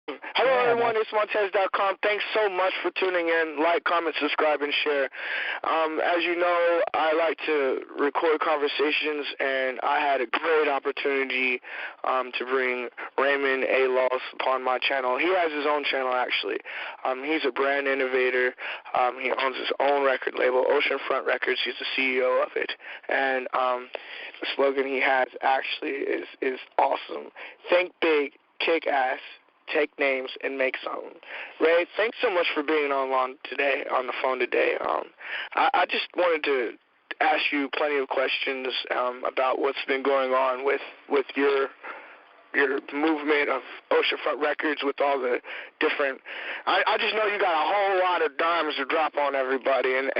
Hello, Yeah, everyone. man. Itsmontez.com. Thanks so much for tuning in. Like, comment, subscribe, and share. As you know, I like to record conversations, and I had a great opportunity to bring Raymond A. Loss upon my channel. He has his own channel, actually. He's a brand innovator. He owns his own record label, Oceanfront Records. He's the CEO of it. And the slogan he has actually is awesome. Think big, kick ass, take names, and make something. Ray, thanks so much for being on the phone today. I just wanted to ask you plenty of questions about what's been going on with your movement of Oceanfront Records, with all the different. I just know you got a whole lot of dimes to drop on everybody, and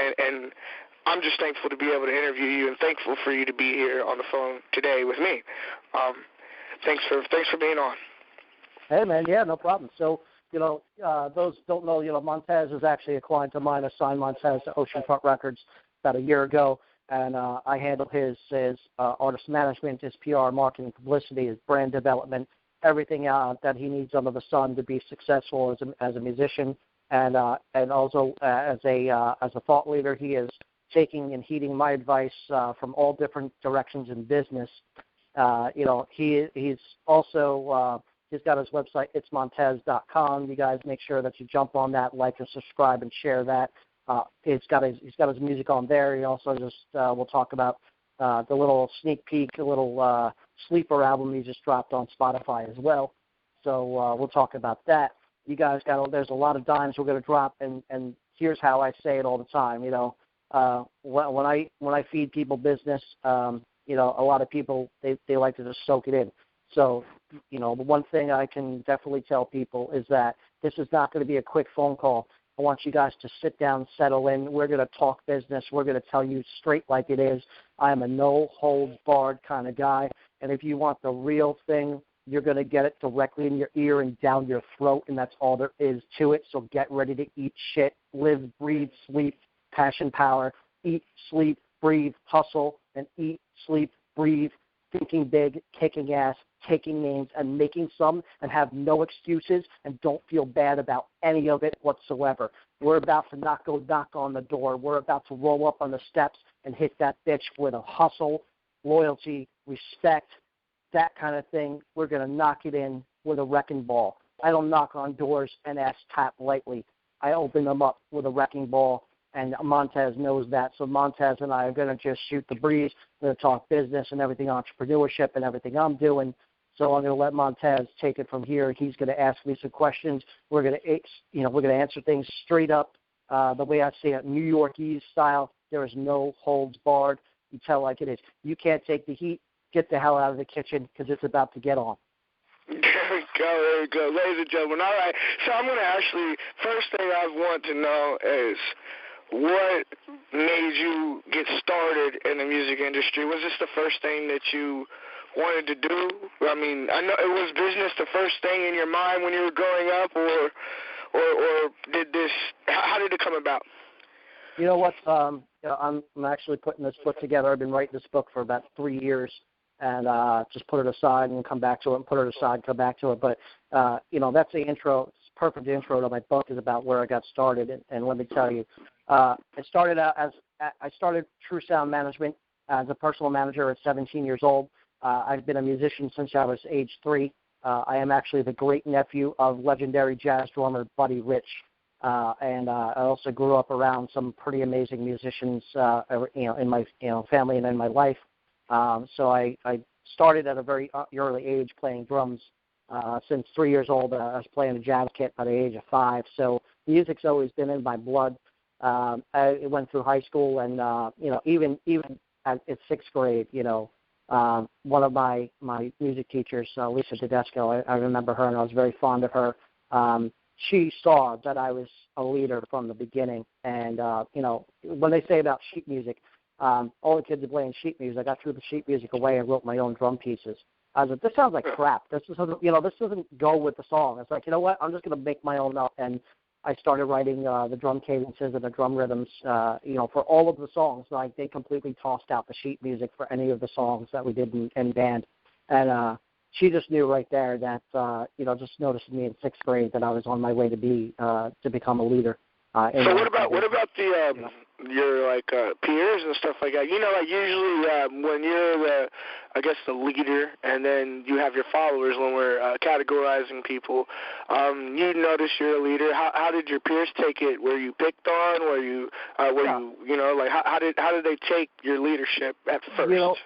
I'm just thankful to be able to interview you, and thankful for you to be here on the phone today with me. Thanks for being on. Hey, man, yeah, no problem. So, those don't know, Montez is actually a client of mine. I signed Montez to Oceanfront Records about a year ago, and I handle his artist management, his PR, marketing, publicity, his brand development, everything that he needs under the sun to be successful as a musician, and also as a thought leader. He is taking and heeding my advice from all different directions in business. He's also he's got his website, itsmontez.com. You guys make sure that you jump on that, like and subscribe, and share that. He's got his music on there. He also just we'll talk about the little sneak peek, the little sleeper album he just dropped on Spotify as well. So we'll talk about that. You guys there's a lot of dimes we're going to drop, and here's how I say it all the time. When I feed people business, a lot of people they like to just soak it in. So, the one thing I can definitely tell people is that this is not going to be a quick phone call. I want you guys to sit down, settle in. We're going to talk business. We're going to tell you straight like it is. I am a no-holds-barred kind of guy, and if you want the real thing, you're going to get it directly in your ear and down your throat, and that's all there is to it. So get ready to eat shit, live, breathe, sleep, passion, power, eat, sleep, breathe, hustle, and eat, sleep, breathe, thinking big, kicking ass, taking names, and making some, and have no excuses, and don't feel bad about any of it whatsoever. We're about to knock on the door. We're about to roll up on the steps and hit that bitch with a hustle, loyalty, respect, that kind of thing. We're going to knock it in with a wrecking ball. I don't knock on doors and ask tap lightly. I open them up with a wrecking ball, and Montez knows that. So Montez and I are going to just shoot the breeze. We're going to talk business and everything, entrepreneurship and everything I'm doing. So I'm going to let Montez take it from here. He's going to ask me some questions. We're going to answer things straight up, the way I see it, New Yorkese style. There is no holds barred. You tell like it is. You can't take the heat. Get the hell out of the kitchen, because it's about to get on. There we go. Ladies and gentlemen. All right. So I'm going to actually, first thing I want to know is, what made you get started in the music industry? Was this the first thing that you wanted to do? I mean, I know it was business the first thing in your mind when you were growing up, or did this? How did it come about? You know what? I'm actually putting this book together. I've been writing this book for about 3 years, and just put it aside and come back to it, and put it aside, come back to it. But that's the intro. It's a perfect intro to my book, is about where I got started. And let me tell you, I started True Sound Management as a personal manager at 17 years old. I've been a musician since I was age 3. I am actually the great nephew of legendary jazz drummer Buddy Rich. And I also grew up around some pretty amazing musicians, in my family and in my life. So I started at a very early age playing drums. Since 3 years old, I was playing a jazz kit by the age of 5. So music's always been in my blood. I went through high school, and even at 6th grade, one of my music teachers, Lisa Tedesco, I remember her, and I was very fond of her. She saw that I was a leader from the beginning, and when they say about sheet music, all the kids are playing sheet music. I threw the sheet music away and wrote my own drum pieces. I was like, this sounds like crap. This doesn't go with the song. It's like, you know what? I'm just going to make my own up. And I started writing the drum cadences and the drum rhythms, for all of the songs. Like, they completely tossed out the sheet music for any of the songs that we did in band. And she just knew right there that, just noticing me in 6th grade that I was on my way to become a leader. So what about your peers and stuff like that? Like usually when you're the leader, and then you have your followers when we're categorizing people. You notice you're a leader. How did your peers take it? Were you picked on? Were you how did they take your leadership at first?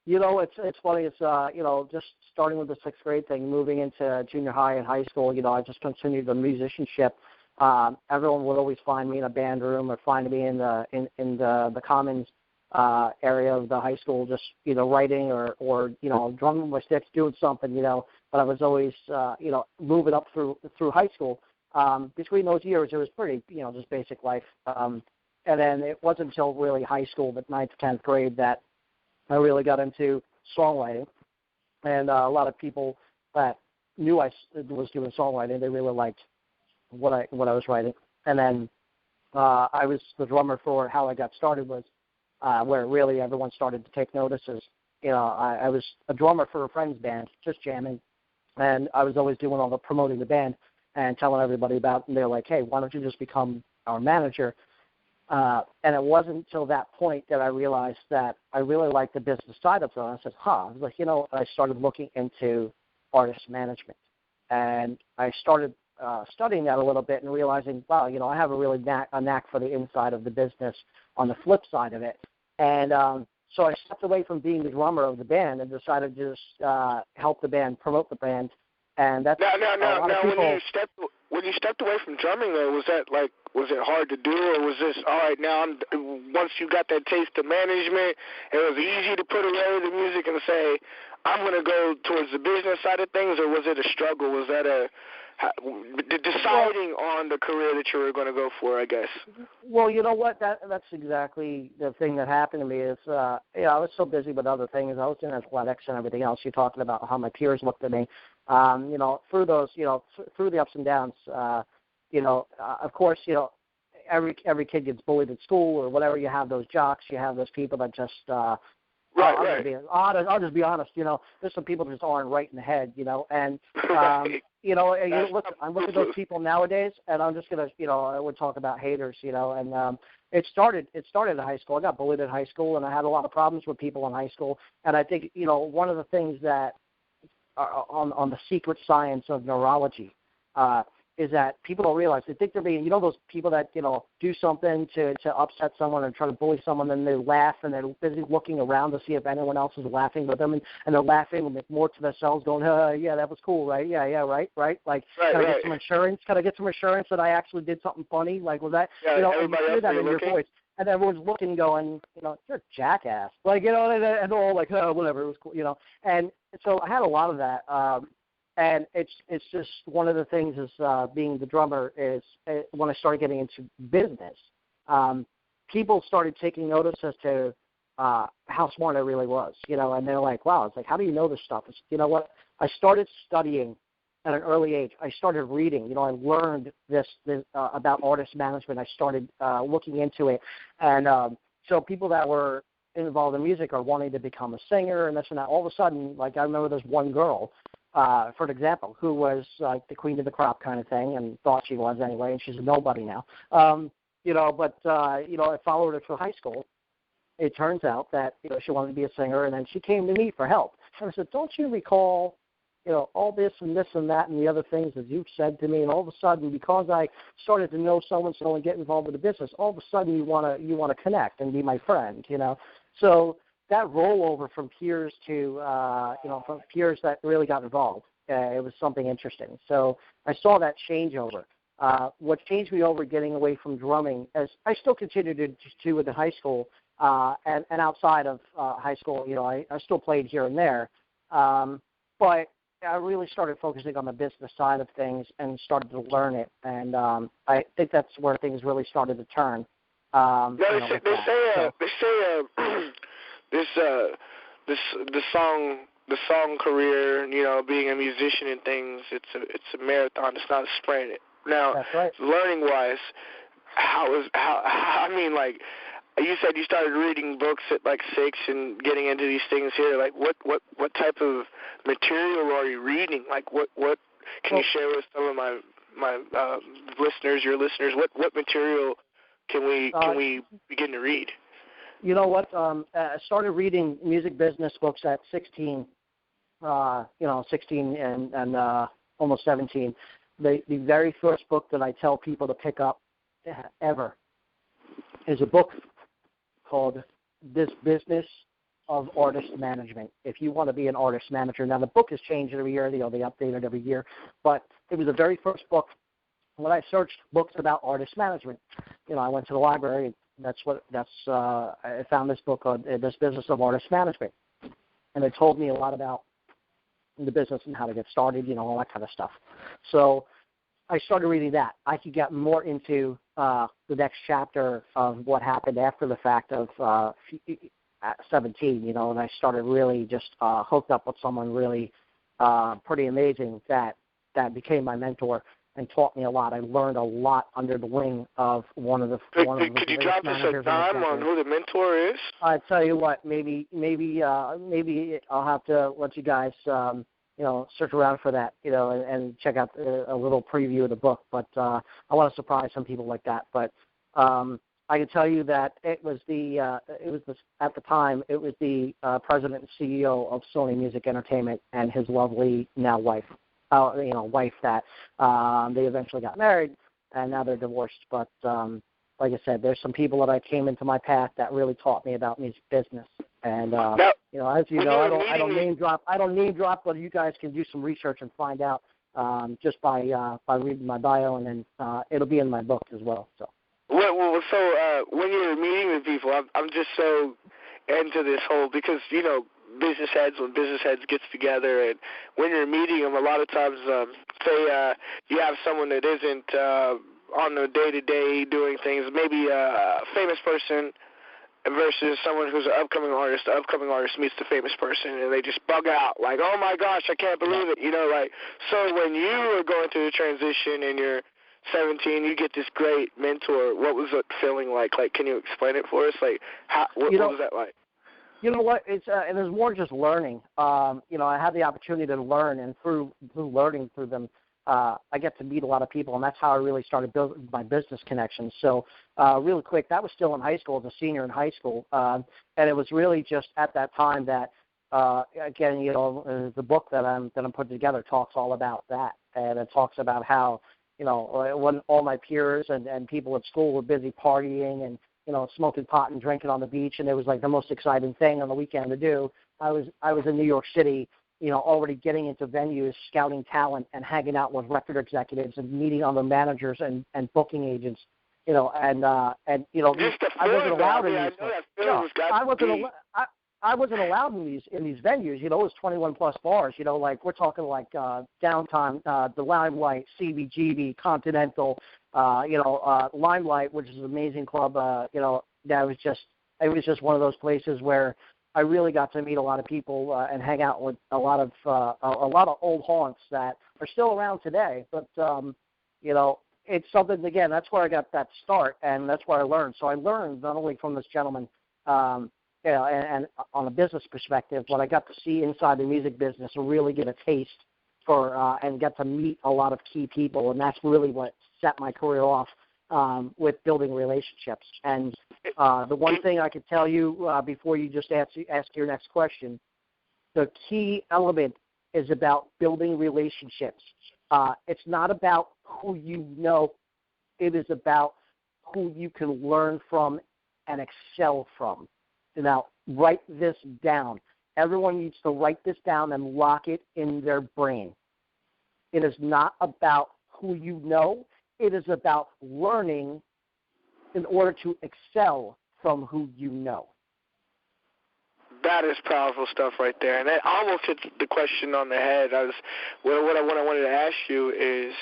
It's funny. It's just starting with the 6th grade thing, moving into junior high and high school. I just continued the musicianship. Everyone would always find me in a band room or find me in the commons area of the high school, just writing or drumming my sticks, doing something. But I was always moving up through high school. Between those years, it was pretty just basic life. And then it wasn't until really high school, but 9th, 10th grade, that I really got into songwriting. And a lot of people that knew I was doing songwriting, they really liked what I was writing. And then I was the drummer for how I got started, was where really everyone started to take notices. I was a drummer for a friend's band, just jamming, and I was always doing all the promoting the band and telling everybody about it. And they're like, hey, why don't you just become our manager? And it wasn't until that point that I realized that I really liked the business side of it. I said, I was like, I started looking into artist management. And I started studying that a little bit and realizing, wow, I have a knack for the inside of the business on the flip side of it. And so I stepped away from being the drummer of the band and decided to just help the band, promote the band. And that's now when you stepped away from drumming, though, was it hard to do, or was this all right? Now, once you got that taste of management, it was easy to put away the music and say, I'm going to go towards the business side of things, or was it a struggle? Was that deciding on the career that you were going to go for, I guess? Well, you know what? That's exactly the thing that happened to me. Is I was so busy with other things. I was in athletics and everything else. You're talking about how my peers looked at me. Through those, through the ups and downs. Of course, every kid gets bullied at school or whatever. You have those jocks. You have those people that just. I'll just be honest. There's some people that just aren't right in the head. And I look at those people nowadays, and I'm just gonna, I would talk about haters. And it started in high school. I got bullied in high school, and I had a lot of problems with people in high school. And I think, one of the things that on the secret science of neurology is that people don't realize. They think they're being, those people that, do something to upset someone or try to bully someone, and they laugh, and they're busy looking around to see if anyone else is laughing with them, and they're laughing more to themselves, going, yeah, that was cool, right? Yeah, right? Like, can I get some insurance? Can I get some assurance that I actually did something funny? Like, was that, and you hear that in your voice. And everyone's looking, going, you're a jackass. Like, and they're all like, whatever, it was cool, And so I had a lot of that. And it's just one of the things is being the drummer is when I started getting into business, people started taking notice as to how smart I really was, and they're like, wow, it's like, how do you know this stuff? It's, you know what? I started studying at an early age. I started reading. I learned this about artist management. I started looking into it. And so people that were involved in music are wanting to become a singer and this and that. All of a sudden, like I remember there's one girl, for an example, who was like the queen of the crop kind of thing and thought she was anyway, and she's a nobody now. I followed her through high school. It turns out that she wanted to be a singer, and then she came to me for help. And I said, don't you recall all this and this and that and the other things that you've said to me, and all of a sudden, because I started to know so-and-so and get involved with the business, all of a sudden you want to connect and be my friend, So that rollover from peers to, from peers that really got involved, it was something interesting. So I saw that changeover. What changed me over getting away from drumming, as I still continued to do it in high school, and outside of high school, I still played here and there, but I really started focusing on the business side of things and started to learn it, and I think that's where things really started to turn. The song career, being a musician and things, it's a marathon. It's not a sprint. Now, that's right. Learning wise, you said you started reading books at like 6 and getting into these things here. Like, what type of material are you reading? Like, what can you share with some of my listeners, your listeners? What material can we begin to read? You know what? I started reading music business books at 16. 16 and almost 17. The very first book that I tell people to pick up ever is a book called This Business of Artist Management. If you want to be an artist manager. Now, the book has changed every year. They update it every year. But it was the very first book when I searched books about artist management. I went to the library. I found this book on This Business of Artist Management. And it told me a lot about the business and how to get started, all that kind of stuff. So I started reading that. I could get more into the next chapter of what happened after the fact of 17, and I started really just hooked up with someone really pretty amazing that became my mentor and taught me a lot. I learned a lot under the wing of one of the Could you drop us a dime on who the mentor is? I tell you what, maybe I'll have to let you guys search around for that, and check out a little preview of the book. But I want to surprise some people like that. But I can tell you that it was at the time it was the president and CEO of Sony Music Entertainment and his lovely now wife. Wife that they eventually got married, and now they're divorced. But like I said, there's some people that I came into my path that really taught me about music business. And as you know, I don't name drop. But you guys can do some research and find out just by reading my bio, and then it'll be in my book as well. So. Well, so when you're meeting with people, I'm just so into this whole because when business heads gets together, and when you're meeting them, a lot of times, say you have someone that isn't on the day-to-day doing things, maybe a famous person versus someone who's an upcoming artist. The upcoming artist meets the famous person, and they just bug out, like, oh, my gosh, I can't believe it, So when you are going through the transition and you're 17, you get this great mentor. What was it feeling like? Like, can you explain it for us? Like, what was that like? You know what? It's and there's more just learning. I had the opportunity to learn, and through learning through them, I get to meet a lot of people, and that's how I really started building my business connections. So, really quick, that was still in high school, as a senior in high school, and it was really just at that time that, again, the book that I'm putting together talks all about that, and it talks about how, when all my peers and people at school were busy partying and smoking pot and drinking on the beach, and it was like the most exciting thing on the weekend to do. I was in New York City, already getting into venues, scouting talent, and hanging out with record executives and meeting other managers and booking agents, I wasn't allowed in these. I wasn't allowed in these venues. It was 21 plus bars. Like we're talking like Downtown, the Limelight, CBGB, Continental. Limelight, which is an amazing club. It was just one of those places where I really got to meet a lot of people and hang out with a lot of old haunts that are still around today. But it's something, again, that's where I got that start, and that's where I learned. So I learned not only from this gentleman, and on a business perspective, but I got to see inside the music business and really get a taste for and get to meet a lot of key people, and that's really what set my career off with building relationships. And the one thing I could tell you before you just ask your next question, the key element is about building relationships. It's not about who you know. It is about who you can learn from and excel from. Now, write this down. Everyone needs to write this down and lock it in their brain. It is not about who you know. It is about learning in order to excel from who you know. That is powerful stuff right there, and that almost hits the question on the head. What I wanted to ask you is,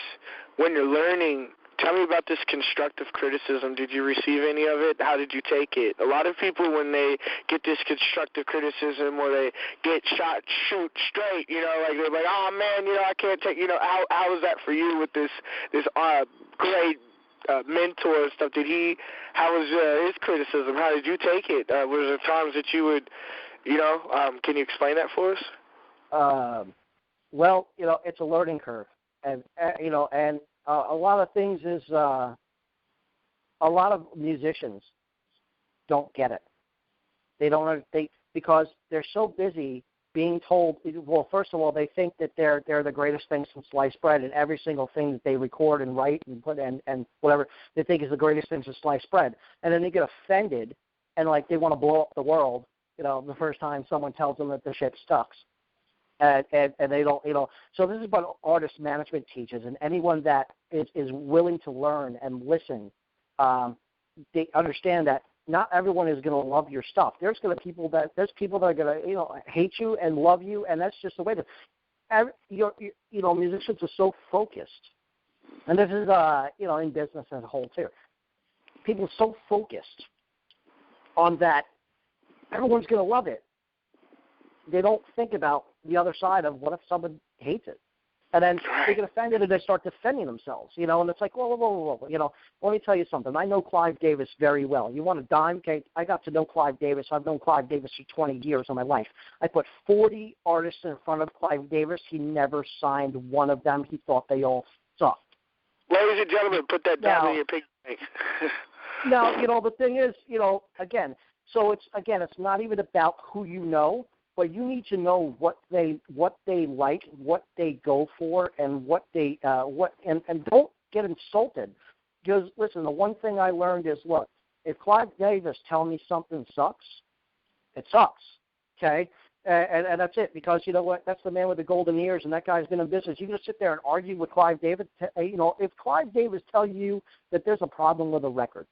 when you're learning, tell me about this constructive criticism. Did you receive any of it? How did you take it? A lot of people, when they get this constructive criticism or they get shoot straight, like they're like, oh man, I can't take, how was that for you with this great mentor and stuff, how was his criticism? How did you take it? Was there times that you would, can you explain that for us? Well, it's a learning curve, and a lot of things is a lot of musicians don't get it. They don't because they're so busy being told. Well, first of all, they think that they're the greatest thing since sliced bread, and every single thing that they record and write and put and whatever they think is the greatest thing since sliced bread, and then they get offended and like they want to blow up the world. The first time someone tells them that the shit sucks. And they don't, So this is what artist management teaches, and anyone that is willing to learn and listen, they understand that not everyone is going to love your stuff. There's people that are going to, hate you and love you, and that's just the way musicians are so focused, and this is, in business as a whole too. People are so focused on that everyone's going to love it. They don't think about the other side of what if someone hates it. And then they get offended and they start defending themselves, and it's like, whoa. Let me tell you something. I know Clive Davis very well. You want a dime? Okay, I got to know Clive Davis. I've known Clive Davis for 20 years of my life. I put 40 artists in front of Clive Davis. He never signed one of them. He thought they all sucked. Ladies and gentlemen, put that down in your pig tank. Now, the thing is, again, so it's not even about who you know, but you need to know what they like, what they go for, and and don't get insulted. Because listen, the one thing I learned is, look, if Clive Davis tells me something sucks, it sucks. Okay, and that's it. Because you know what? That's the man with the golden ears, and that guy's been in business. You're gonna sit there and argue with Clive Davis. If Clive Davis tells you that there's a problem with a record,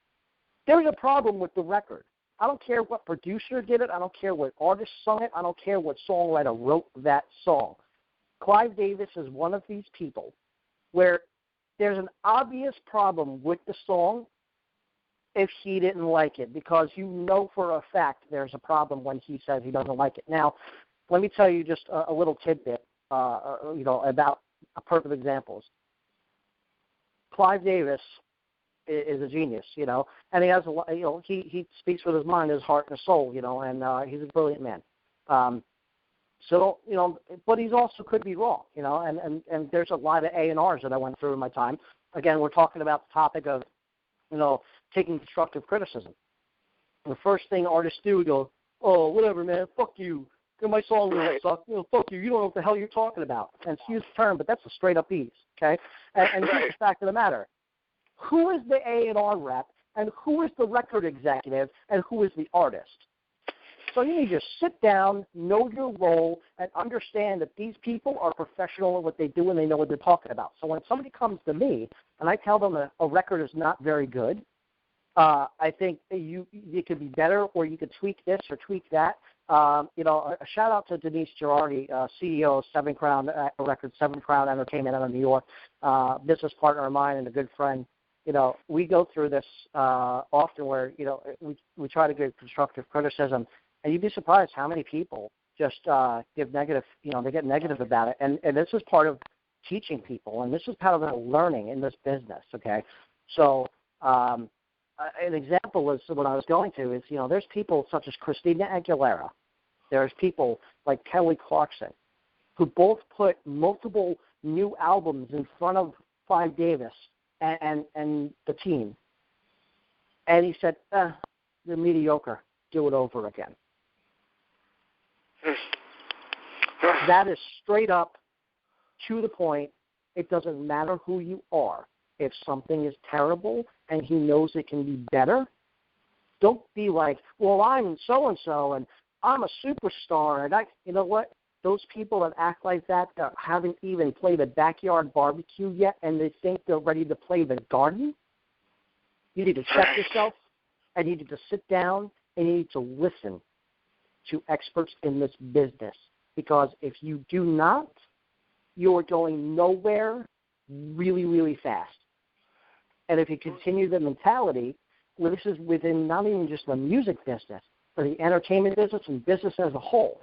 there's a problem with the record. I don't care what producer did it. I don't care what artist sung it. I don't care what songwriter wrote that song. Clive Davis is one of these people where there's an obvious problem with the song if he didn't like it, because for a fact there's a problem when he says he doesn't like it. Now, let me tell you just a little tidbit, about a perfect examples. Clive Davis is a genius, and he has a lot, he speaks with his mind, his heart, and his soul, and he's a brilliant man. But he's also could be wrong, and there's a lot of A&Rs that I went through in my time. Again, we're talking about the topic of, taking constructive criticism. The first thing artists do, go, oh, whatever, man, fuck you. My song really sucks. Fuck you. You don't know what the hell you're talking about. And excuse the term, but that's a straight up ease, okay? And here's the fact of the matter. Who is the A&R rep, and who is the record executive, and who is the artist? So you need to sit down, know your role, and understand that these people are professional in what they do and they know what they're talking about. So when somebody comes to me and I tell them that a record is not very good, I think it could be better, or you could tweak this or tweak that. A shout out to Denise Girardi, CEO of Seven Crown Records, Seven Crown Entertainment out of New York, business partner of mine and a good friend. We go through this often where, we try to give constructive criticism, and you'd be surprised how many people just give negative, they get negative about it. And this is part of teaching people, and this is part of the learning in this business, okay? So an example is what I was going to is, there's people such as Christina Aguilera. There's people like Kelly Clarkson who both put multiple new albums in front of Clive Davis and the team. And he said, they're mediocre. Do it over again. That is straight up, to the point. It doesn't matter who you are. If something is terrible and he knows it can be better, don't be like, well, I'm so-and-so and I'm a superstar. And you know what? Those people that act like that haven't even played a backyard barbecue yet, and they think they're ready to play the garden. You need to check yourself, and you need to sit down, and you need to listen to experts in this business. Because if you do not, you're going nowhere really, really fast. And if you continue the mentality, well, this is within not even just the music business, but the entertainment business and business as a whole,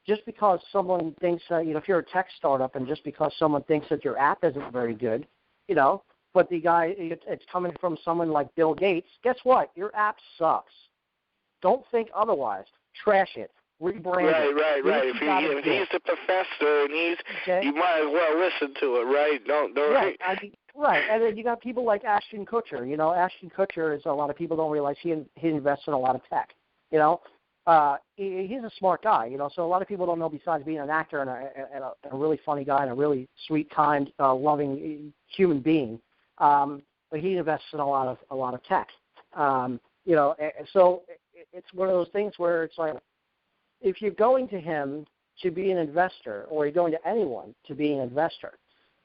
just because someone thinks, if you're a tech startup and just because someone thinks that your app isn't very good, but the guy, it's coming from someone like Bill Gates. Guess what? Your app sucks. Don't think otherwise. Trash it. Rebrand it. Right. If he's the professor and you might as well listen to it, right? Don't. Right. Right. And then you got people like Ashton Kutcher. You know, Ashton Kutcher is, a lot of people don't realize he invests in a lot of tech. You know, he's a smart guy. You know, so a lot of people don't know, besides being an actor and a really funny guy and a really sweet, kind, loving human being. But he invests in a lot of tech. You know, so it's one of those things where it's like, if you're going to him to be an investor, or you're going to anyone to be an investor,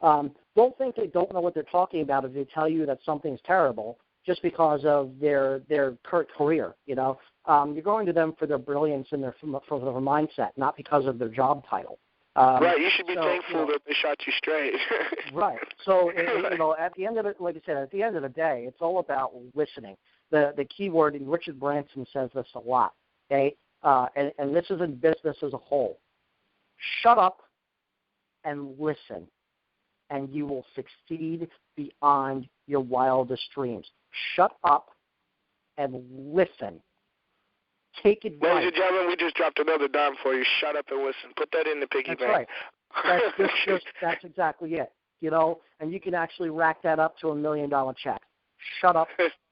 don't think they don't know what they're talking about if they tell you that something's terrible just because of their current career. You know, you're going to them for their brilliance and for their mindset, not because of their job title. Right, you should be thankful that they shot you straight. Right. So, you know, at the end of it, like I said, at the end of the day, it's all about listening. The key word, and Richard Branson says this a lot, okay, and this is in business as a whole. Shut up and listen, and you will succeed beyond your wildest dreams. Shut up and listen. Take advice. Ladies and gentlemen, we just dropped another dime for you. Shut up and listen. Put that in the piggy bank. That's right. That's exactly it. You know, and you can actually rack that up to $1 million check. Shut up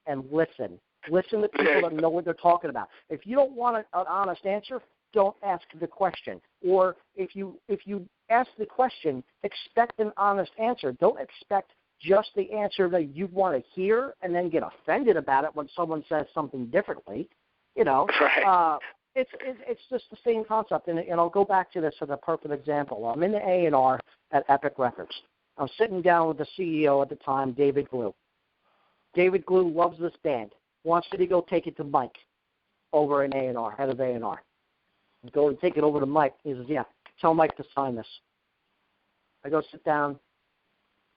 and listen. Listen to people that know what they're talking about. If you don't want an honest answer, don't ask the question. Or if you ask the question, expect an honest answer. Don't expect just the answer that you want to hear and then get offended about it when someone says something differently. You know, it's just the same concept. And I'll go back to this as a perfect example. I'm in the A&R at Epic Records. I'm sitting down with the CEO at the time, David Glue. David Glue loves this band. Wants me to go take it to Mike over in A&R, head of A&R. Go and take it over to Mike. He says, yeah, tell Mike to sign this. I go sit down.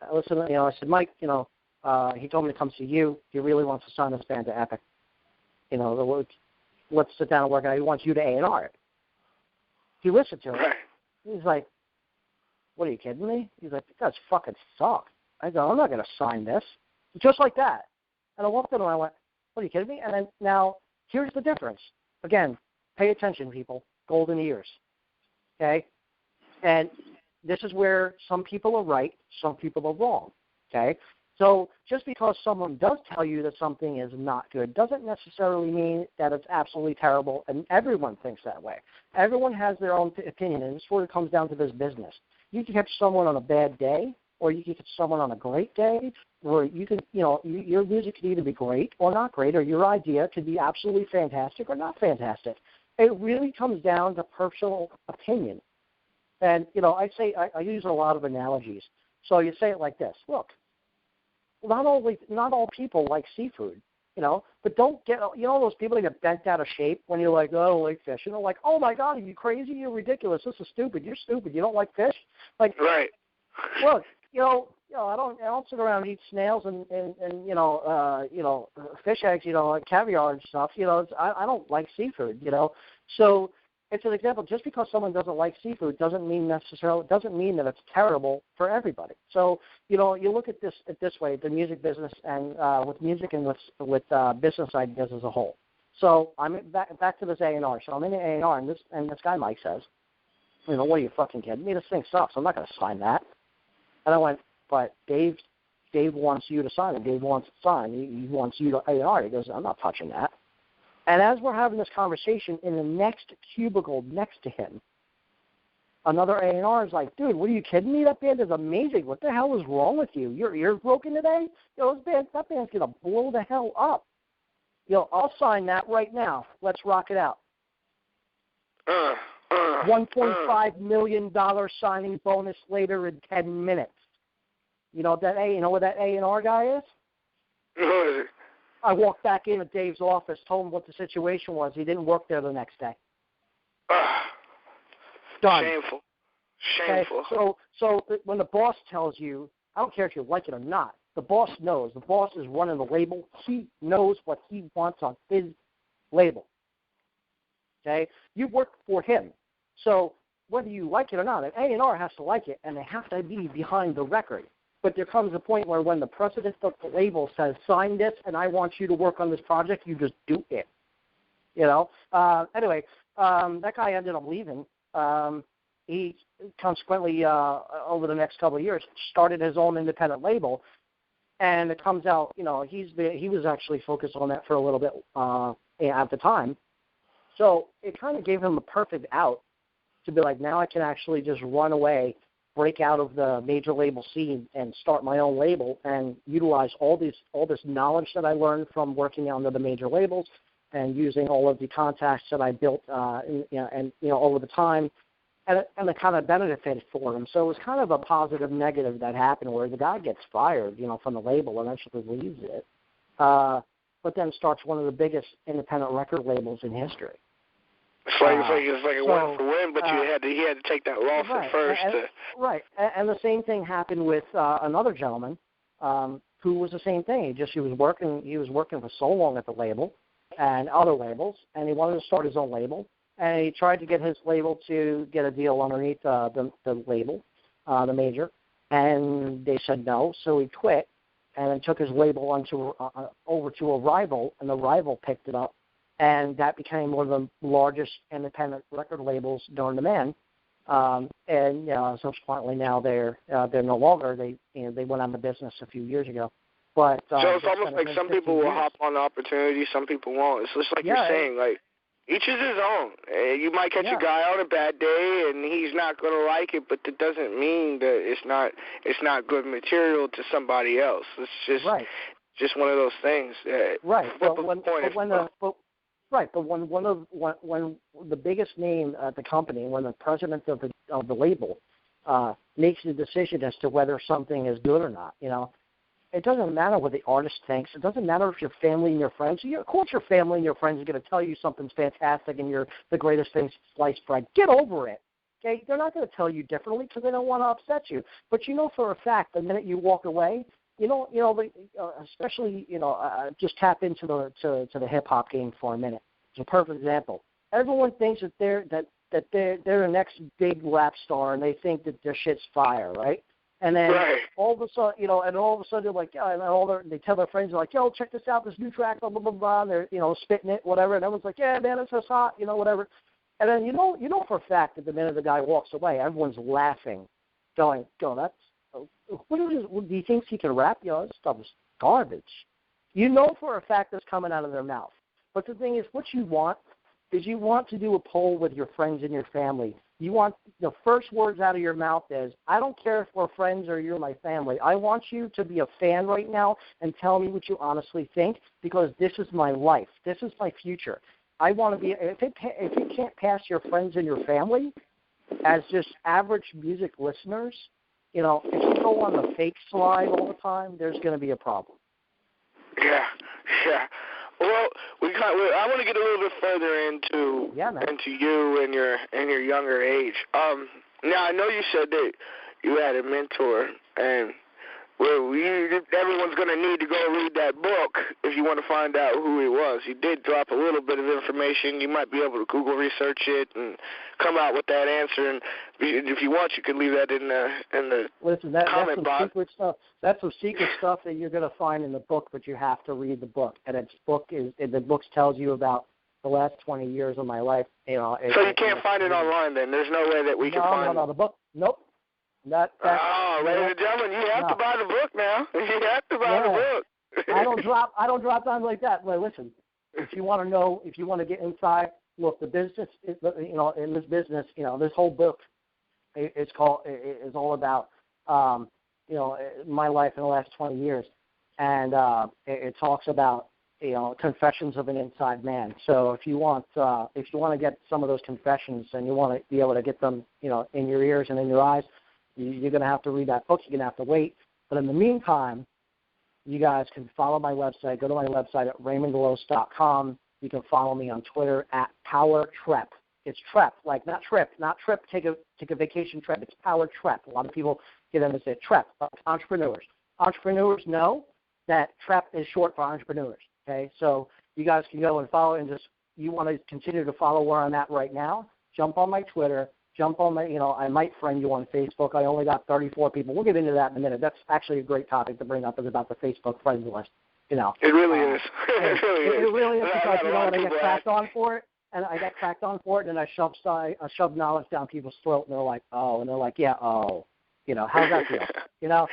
I listen, you know, I said, Mike, you know, he told me to come see you. He really wants to sign this band to Epic. You know, let's sit down and work out. He wants you to A&R it. He listened to it. Right. He's like, what, are you kidding me? He's like, you guys fucking suck. I go, I'm not going to sign this. Just like that. And I walked in and I went, what, are you kidding me? And then now, here's the difference. Again, pay attention, people. Golden ears. Okay? And this is where some people are right, some people are wrong. Okay? So just because someone does tell you that something is not good doesn't necessarily mean that it's absolutely terrible, and everyone thinks that way. Everyone has their own opinion, and it's where it comes down to this business. You can catch someone on a bad day, or you can catch someone on a great day, or you can, you know, your music could either be great or not great, or your idea could be absolutely fantastic or not fantastic. It really comes down to personal opinion. And, you know, I use a lot of analogies. So you say it like this. Look, not all people like seafood, you know, but don't get, you know, those people that get bent out of shape when you're like, oh, I don't like fish. And they're like, oh, my God, are you crazy? You're ridiculous. This is stupid. You're stupid. You don't like fish? Like, right. Look, you know, I don't sit around and eat snails and fish eggs, you know, like caviar and stuff. You know, I don't like seafood, you know. So it's an example. Just because someone doesn't like seafood doesn't mean that it's terrible for everybody. So, you know, you look at this way, the music business and with music and with business ideas as a whole. So I'm back to this A&R. So I'm in the A&R, and this guy Mike says, you know, what are you fucking kidding me? This thing sucks. I'm not going to sign that. And I went, but Dave wants you to sign it. Dave wants it signed. He wants you to A&R. He goes, I'm not touching that. And as we're having this conversation, in the next cubicle next to him, another A&R is like, dude, what are you kidding me? That band is amazing. What the hell is wrong with you? Your ears broken today? You know, that band's going to blow the hell up. You know, I'll sign that right now. Let's rock it out. $1.5 million signing bonus later in 10 minutes. You know what that A&R guy is? I walked back into Dave's office, told him what the situation was. He didn't work there the next day. Done. Shameful. Okay? So when the boss tells you, I don't care if you like it or not, the boss knows. The boss is running the label. He knows what he wants on his label. Okay? You work for him. So whether you like it or not, an A&R has to like it, and they have to be behind the record. But there comes a point where when the president of the label says, sign this and I want you to work on this project, you just do it. Anyway, that guy ended up leaving. He consequently, over the next couple of years, started his own independent label. And it comes out, he was actually focused on that for a little bit at the time. So it kind of gave him a perfect out to be like, now I can actually just run away, break out of the major label scene and start my own label and utilize all this knowledge that I learned from working under the major labels and using all of the contacts that I built over the time, and it kind of benefited for him. So it was kind of a positive negative that happened where the guy gets fired, from the label and eventually leaves it, but then starts one of the biggest independent record labels in history. It's like a win for win, but he had to take that loss at first. Right, and the same thing happened with another gentleman who was the same thing. He was working for so long at the label and other labels, and he wanted to start his own label. And he tried to get his label to get a deal underneath the label, the major, and they said no. So he quit and then took his label over to a rival, and the rival picked it up. And that became one of the largest independent record labels known to man. Subsequently now they're no longer. They went out of business a few years ago. But so it's almost like some people will hop on the opportunity, some people won't. It's just like you're saying, like each is his own. You might catch a guy on a bad day and he's not going to like it, but that doesn't mean that it's not good material to somebody else. It's just one of those things. Right. But when the biggest name at the company, when the president of the label makes the decision as to whether something is good or not, it doesn't matter what the artist thinks. It doesn't matter if your family and your friends. Of course, your family and your friends are going to tell you something's fantastic and you're the greatest thing since sliced bread. Get over it. Okay, they're not going to tell you differently because they don't want to upset you. But for a fact, the minute you walk away, especially just tap into the hip hop game for a minute. It's a perfect example. Everyone thinks that they're the next big rap star and they think that their shit's fire, right? And then all of a sudden, they're like, and they tell their friends, they're like, yo, check this out, this new track, blah blah blah blah. And they're spitting it, whatever, and everyone's like, yeah, man, it's just hot, whatever. And then for a fact that the minute the guy walks away, everyone's laughing, going, that's. Do you think he can rap? This stuff is garbage. For a fact that's coming out of their mouth. But the thing is, what you want is you want to do a poll with your friends and your family. You want the first words out of your mouth is, I don't care if we're friends or you're my family. I want you to be a fan right now and tell me what you honestly think because this is my life. This is my future. I want to be, if you can't pass your friends and your family as just average music listeners, if you go on the fake slide all the time, there's going to be a problem. Yeah. Well, I want to get a little bit further into you and your younger age. Now I know you said that you had a mentor, and everyone's going to need to go read that book if you want to find out who he was. You did drop a little bit of information. You might be able to Google research it and come out with that answer. And if you want, you can leave that in the comment box. Secret stuff. That's some secret stuff that you're going to find in the book, but you have to read the book. And the book tells you about the last 20 years of my life. So you can't find it online then? There's no way that we can find it? No, the book. Nope. Ladies and gentlemen, you have to buy the book now. You have to buy the book. I don't drop down like that. But listen, if you want to know, if you want to get inside, look, the business, in this business, this whole book, is all about, my life in the last 20 years, and it talks about, confessions of an inside man. So if you want to get some of those confessions and you want to be able to get them, in your ears and in your eyes, you're going to have to read that book. You're going to have to wait. But in the meantime, you guys can follow my website. Go to my website at raymonddelos.com. You can follow me on Twitter at PowerTrep. It's Trep, like not trip, take a vacation trip. It's PowerTrep. A lot of people get them and say Trep, entrepreneurs. Entrepreneurs know that Trep is short for entrepreneurs. Okay, so you guys can go and follow and you want to continue to follow where I'm at right now, jump on my Twitter jump on my, I might friend you on Facebook. I only got 34 people. We'll get into that in a minute. That's actually a great topic to bring up, is about the Facebook friends list. It really is. It really is, because when I get cracked on for it, and I got cracked on for it, and I shove knowledge down people's throat, and they're like, oh, and they're like, yeah, oh, how's that feel?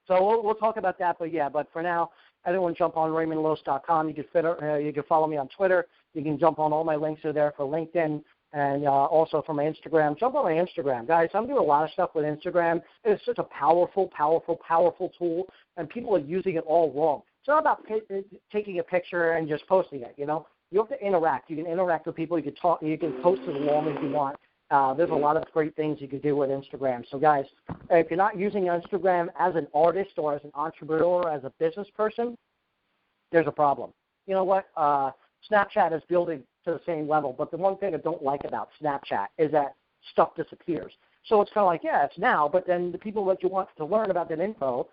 So we'll talk about that, but for now, everyone jump on RaymondLowe's.com. You can follow me on Twitter. You can jump on, all my links are there for LinkedIn, and also for my Instagram. Jump on my Instagram. Guys, I'm doing a lot of stuff with Instagram. It's such a powerful, powerful, powerful tool, and people are using it all wrong. It's not about taking a picture and just posting it, You have to interact. You can interact with people. You can talk. You can post as long as you want. There's a lot of great things you can do with Instagram. So, guys, if you're not using Instagram as an artist or as an entrepreneur or as a business person, there's a problem. You know what? Snapchat is building to the same level, but the one thing I don't like about Snapchat is that stuff disappears. So it's kind of like, yeah, it's now, but then the people that you want to learn about that info,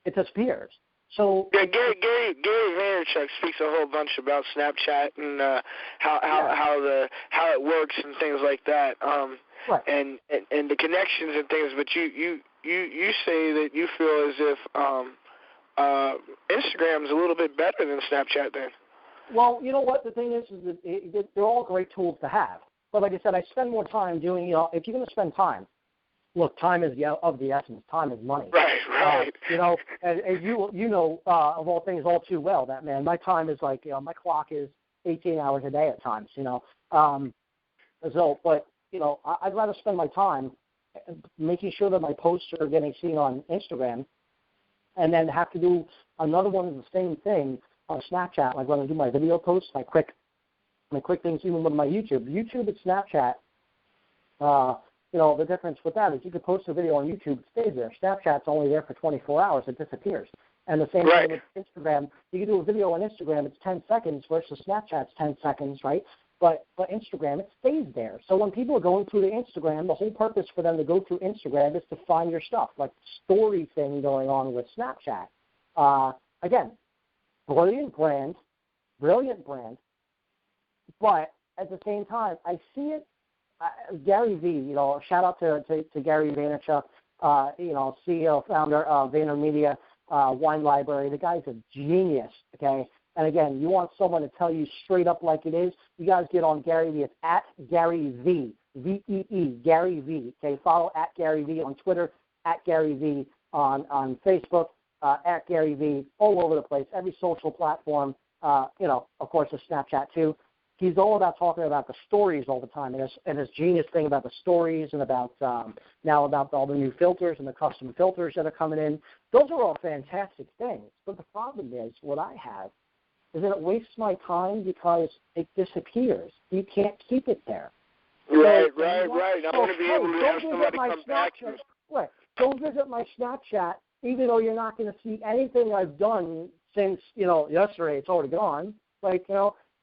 it disappears. So yeah, Gary Vaynerchuk speaks a whole bunch about Snapchat and how it works and things like that, right. and the connections and things. But you say that you feel as if Instagram is a little bit better than Snapchat then. Well, you know what? The thing is that they're all great tools to have. But like I said, I spend more time doing, if you're going to spend time, look, time is of the essence. Time is money. Right. As you know, of all things, all too well, that, man, my time is like, my clock is 18 hours a day at times, but, I'd rather spend my time making sure that my posts are getting seen on Instagram, and then have to do another one of the same thing on Snapchat, like when I do my video posts, my quick things, even with my YouTube and Snapchat. The difference with that is you can post a video on YouTube, it stays there. Snapchat's only there for 24 hours, it disappears. And the same thing with Instagram. You can do a video on Instagram, it's 10 seconds versus Snapchat's 10 seconds, right? But Instagram, it stays there. So when people are going through the Instagram, the whole purpose for them to go through Instagram is to find your stuff, like the story thing going on with Snapchat. Again, brilliant brand, but at the same time, I see it. Gary V, shout out to Gary Vaynerchuk, CEO, founder of VaynerMedia, Wine Library. The guy's a genius, okay? And again, you want someone to tell you straight up like it is, you guys get on Gary V. It's at Gary V, V-E-E, Gary V, okay? Follow at Gary V on Twitter, at Gary V on Facebook, at Gary V, all over the place, every social platform, of course, the Snapchat too. He's all about talking about the stories all the time, and his genius thing about the stories, and about now about all the new filters and the custom filters that are coming in. Those are all fantastic things. But the problem is, what I have is that it wastes my time because it disappears. You can't keep it there. Right. I want to be able to have somebody come back. Right. Don't visit my Snapchat, even though you're not going to see anything I've done since, yesterday. It's already gone.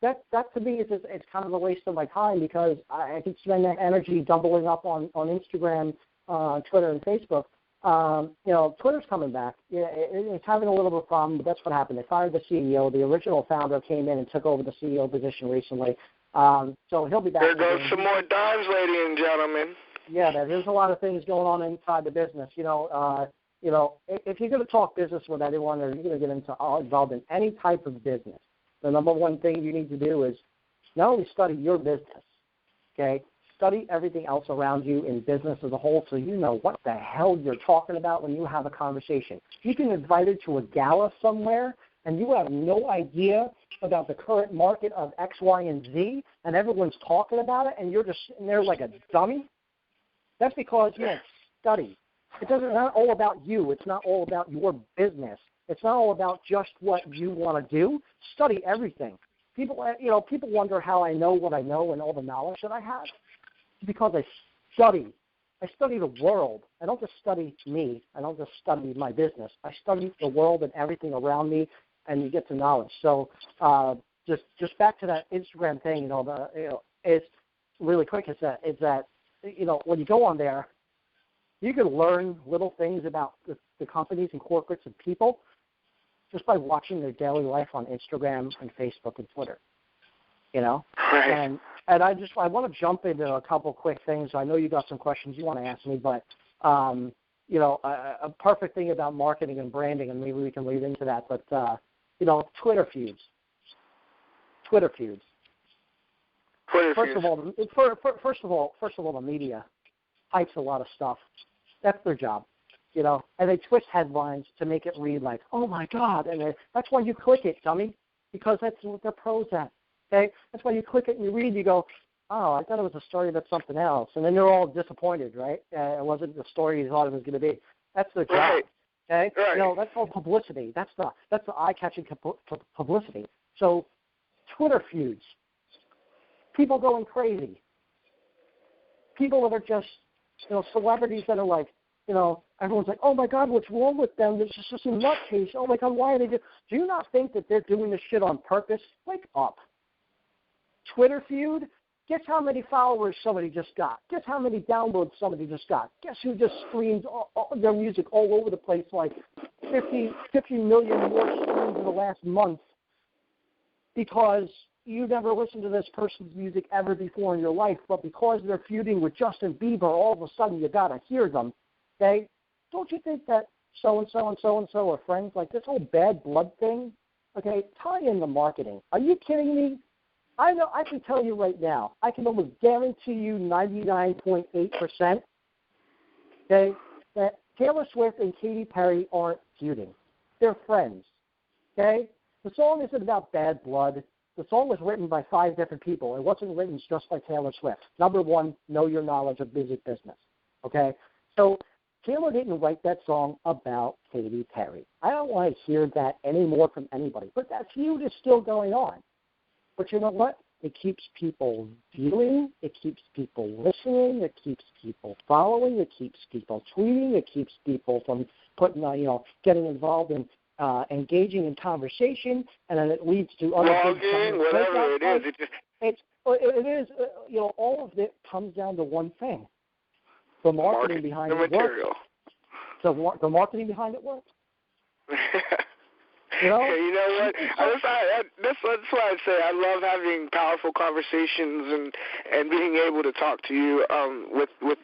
That to me is it's kind of a waste of my time, because I could spend that energy doubling up on Instagram, Twitter, and Facebook. Twitter's coming back. Yeah, it's having a little bit of a problem, but that's what happened. They fired the CEO. The original founder came in and took over the CEO position recently. So he'll be back. There goes some more dimes, ladies and gentlemen. Yeah, there's a lot of things going on inside the business. If you're going to talk business with anyone, or you're going to get involved in any type of business, the number one thing you need to do is not only study your business, okay, study everything else around you in business as a whole, so you know what the hell you're talking about when you have a conversation. You can be invited to a gala somewhere, and you have no idea about the current market of X, Y, and Z, and everyone's talking about it, and you're just sitting there like a dummy. That's because you don't study. It's not all about you. It's not all about your business. It's not all about just what you want to do. Study everything. People wonder how I know what I know and all the knowledge that I have. It's because I study. I study the world. I don't just study me. I don't just study my business. I study the world and everything around me, and you get to knowledge. So just back to that Instagram thing. It's really quick. Is that when you go on there, you can learn little things about the companies and corporates and people just by watching their daily life on Instagram and Facebook and Twitter. you know. Right. And I want to jump into a couple quick things. I know you got some questions you want to ask me, but you know, a perfect thing about marketing and branding, and maybe we can lead into that. But you know, Twitter feuds. First of all, the media hypes a lot of stuff. That's their job, you know. And they twist headlines to make it read like, "Oh my God!" And that's why you click it, dummy, because that's what they're pros at. Okay, that's why you click it and you read. You go, "Oh, I thought it was a story about something else," and then you're all disappointed, right? It wasn't the story you thought it was going to be. That's their job. Right. Okay, Right. you know, that's all publicity. That's the eye-catching publicity. So, Twitter feuds. People going crazy. People that are just, you know, celebrities that are like, you know, everyone's like, oh my God, what's wrong with them? This is just a nutcase. Oh my God, why are they do you not think that they're doing this shit on purpose? Wake up. Twitter feud? Guess how many followers somebody just got? Guess how many downloads somebody just got? Guess who just streams their music all over the place, like 50 million more streams in the last month because you never listened to this person's music ever before in your life, but because they're feuding with Justin Bieber, all of a sudden you got to hear them, okay? Don't you think that so-and-so and so-and-so are friends? Like this whole bad blood thing, okay, tie in the marketing. Are you kidding me? I know. I can tell you right now, I can almost guarantee you 99.8%, okay, that Taylor Swift and Katy Perry aren't feuding. They're friends, okay? The song isn't about bad blood. The song was written by 5 different people. It wasn't written just by Taylor Swift. Number one, know your knowledge of music business, okay? So Taylor didn't write that song about Katy Perry. I don't want to hear that anymore from anybody. But that feud is still going on. But you know what? It keeps people viewing. It keeps people listening. It keeps people following. It keeps people tweeting. It keeps people from putting, getting involved in engaging in conversation, and then it leads to other blogging, whatever it is. It is. All of it comes down to one thing: the marketing behind it works. So the marketing behind it works. You know? You know what? That's why I say I love having powerful conversations and being able to talk to you with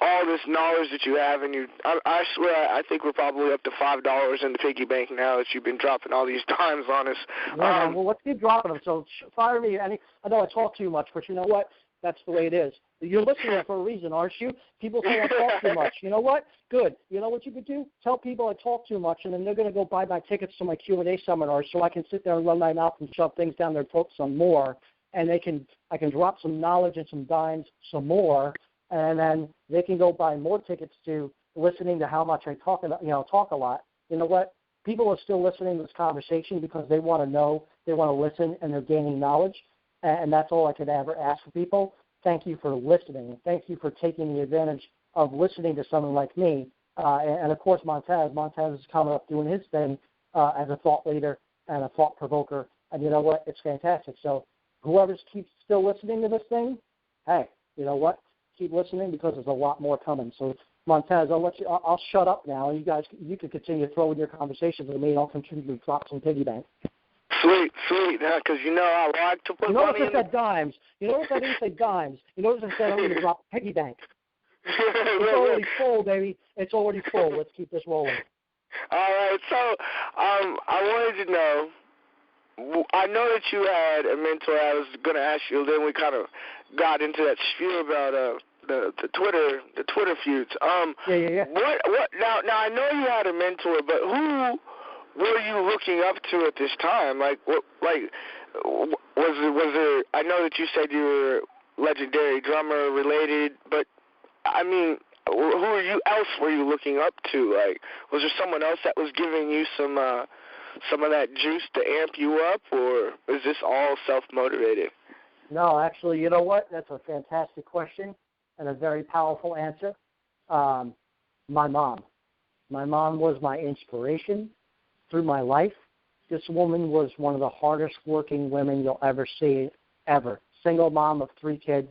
all this knowledge that you have. And I swear, I think we're probably up to $5 in the piggy bank now that you've been dropping all these dimes on us. Yeah, well, let's keep dropping them. So fire me. I know I talk too much, but you know what? That's the way it is. You're listening for a reason, aren't you? People say I talk too much. You know what? Good. You know what you could do? Tell people I talk too much, and then they're going to go buy my tickets to my Q&A seminars so I can sit there and run my mouth and shove things down their throat some more, and I can drop some knowledge and some dimes some more, and then they can go buy more tickets to listening to how much I talk a lot. You know what? People are still listening to this conversation because they want to know, they want to listen, and they're gaining knowledge. And that's all I could ever ask for people. Thank you for listening. Thank you for taking the advantage of listening to someone like me. And of course, Montez is coming up doing his thing as a thought leader and a thought provoker. And you know what? It's fantastic. So whoever keeps still listening to this thing, hey, you know what? Keep listening because there's a lot more coming. So Montez, I'll shut up now. You can continue throwing your conversations with me, and I'll continue to drop some piggy bank. Sweet, because I like to put money in. You notice I said dimes. You notice I didn't say dimes. You notice I said I'm going to drop piggy bank. It's already full, baby. It's already full. Let's keep this rolling. All right. So I wanted to know, I know that you had a mentor. I was going to ask you, then we kind of got into that spiel about the Twitter feuds. Yeah. What? Now I know you had a mentor, but who were you looking up to at this time? Like, was there? I know that you said you were legendary drummer related, but I mean, who else were you looking up to? Like, was there someone else that was giving you some of that juice to amp you up, or is this all self-motivated? No, actually, you know what? That's a fantastic question and a very powerful answer. My mom. My mom was my inspiration through my life. This woman was one of the hardest working women you'll ever see, ever. Single mom of 3 kids,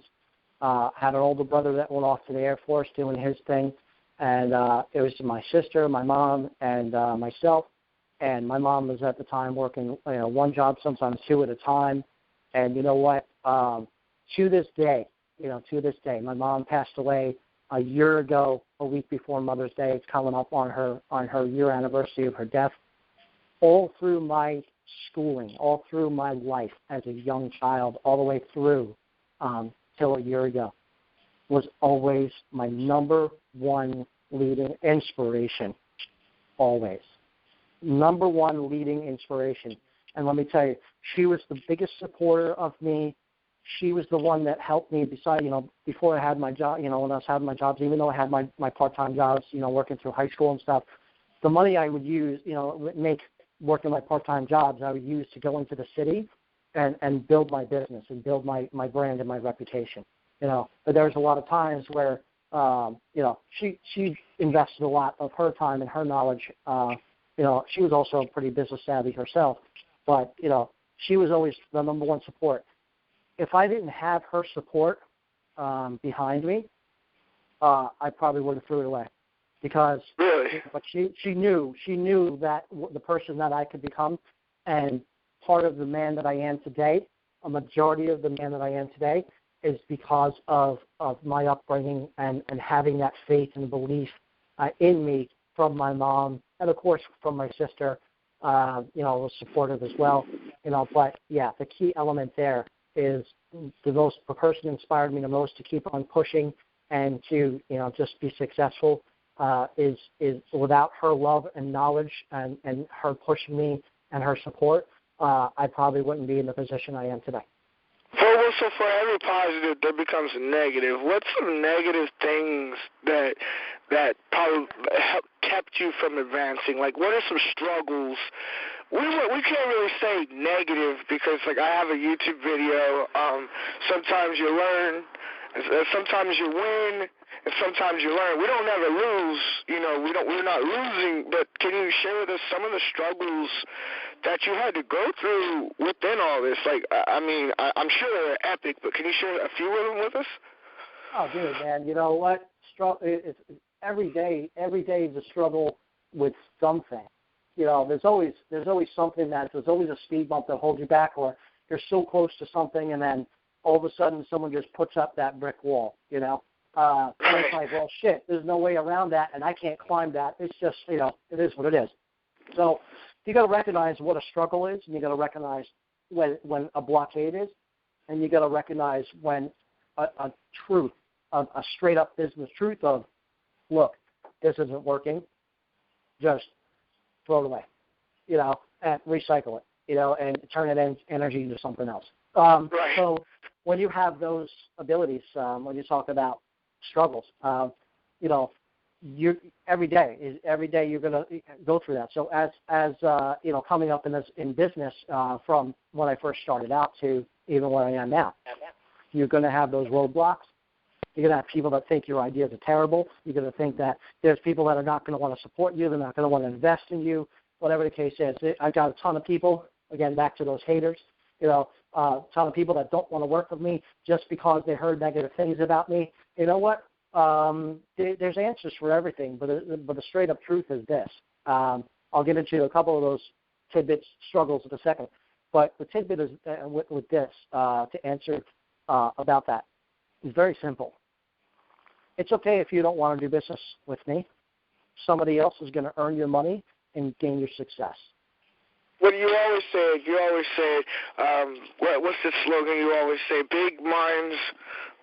had an older brother that went off to the Air Force doing his thing, and it was my sister, my mom, and myself, and my mom was at the time working 1 job, sometimes 2 at a time, And you know what? To this day, my mom passed away a year ago, a week before Mother's Day. It's coming up on her year anniversary of her death. All through my schooling, all through my life as a young child, all the way through till a year ago, was always my number one leading inspiration. Always. Number one leading inspiration. And let me tell you, she was the biggest supporter of me. She was the one that helped me before I had my job, when I was having my jobs, even though I had my part-time jobs, working through high school and stuff, the money I would use, make working my part-time jobs, I would use to go into the city and build my business and build my brand and my reputation. But there was a lot of times where, she invested a lot of her time and her knowledge. She was also pretty business savvy herself, but, she was always the number one support. If I didn't have her support behind me, I probably would have threw it away, because really? But she knew that the person that I could become, and part of the man that I am today, a majority of the man that I am today, is because of my upbringing and having that faith and belief in me from my mom, and of course from my sister, was supportive as well. But yeah, the key element there is the person who inspired me the most to keep on pushing and to just be successful is without her love and knowledge and her pushing me and her support, I probably wouldn't be in the position I am today. So for every positive, there becomes a negative. What's some negative things that probably kept you from advancing? Like, what are some struggles? We can't really say negative because, like, I have a YouTube video. Sometimes you learn, sometimes you win, and sometimes you learn. We don't ever lose. We're not losing. But can you share with us some of the struggles that you had to go through within all this? Like, I'm sure they're epic, but can you share a few of them with us? Oh, dude, man, you know what? It's every day is a struggle with something. There's always something there's always a speed bump that holds you back, or you're so close to something, and then all of a sudden someone just puts up that brick wall. And it's like, well, shit, there's no way around that, and I can't climb that. It's just, it is what it is. So you got to recognize what a struggle is, and you got to recognize when a blockade is, and you got to recognize when a truth, a straight up business truth of, look, this isn't working, just throw it away, and recycle it, and turn it into energy into something else. Right. So when you have those abilities, when you talk about struggles, every day you're going to go through that. So as coming up in business from when I first started out to even where I am now, you're going to have those roadblocks. You're going to have people that think your ideas are terrible. You're going to think that there's people that are not going to want to support you. They're not going to want to invest in you, whatever the case is. I've got a ton of people, again, back to those haters, a ton of people that don't want to work with me just because they heard negative things about me. You know what? There's answers for everything, but the straight-up truth is this. I'll get into a couple of those tidbits, struggles in a second. But the tidbit is with this, to answer about that, is very simple. It's okay if you don't want to do business with me. Somebody else is going to earn your money and gain your success. What you always say, what's the slogan you always say? Big minds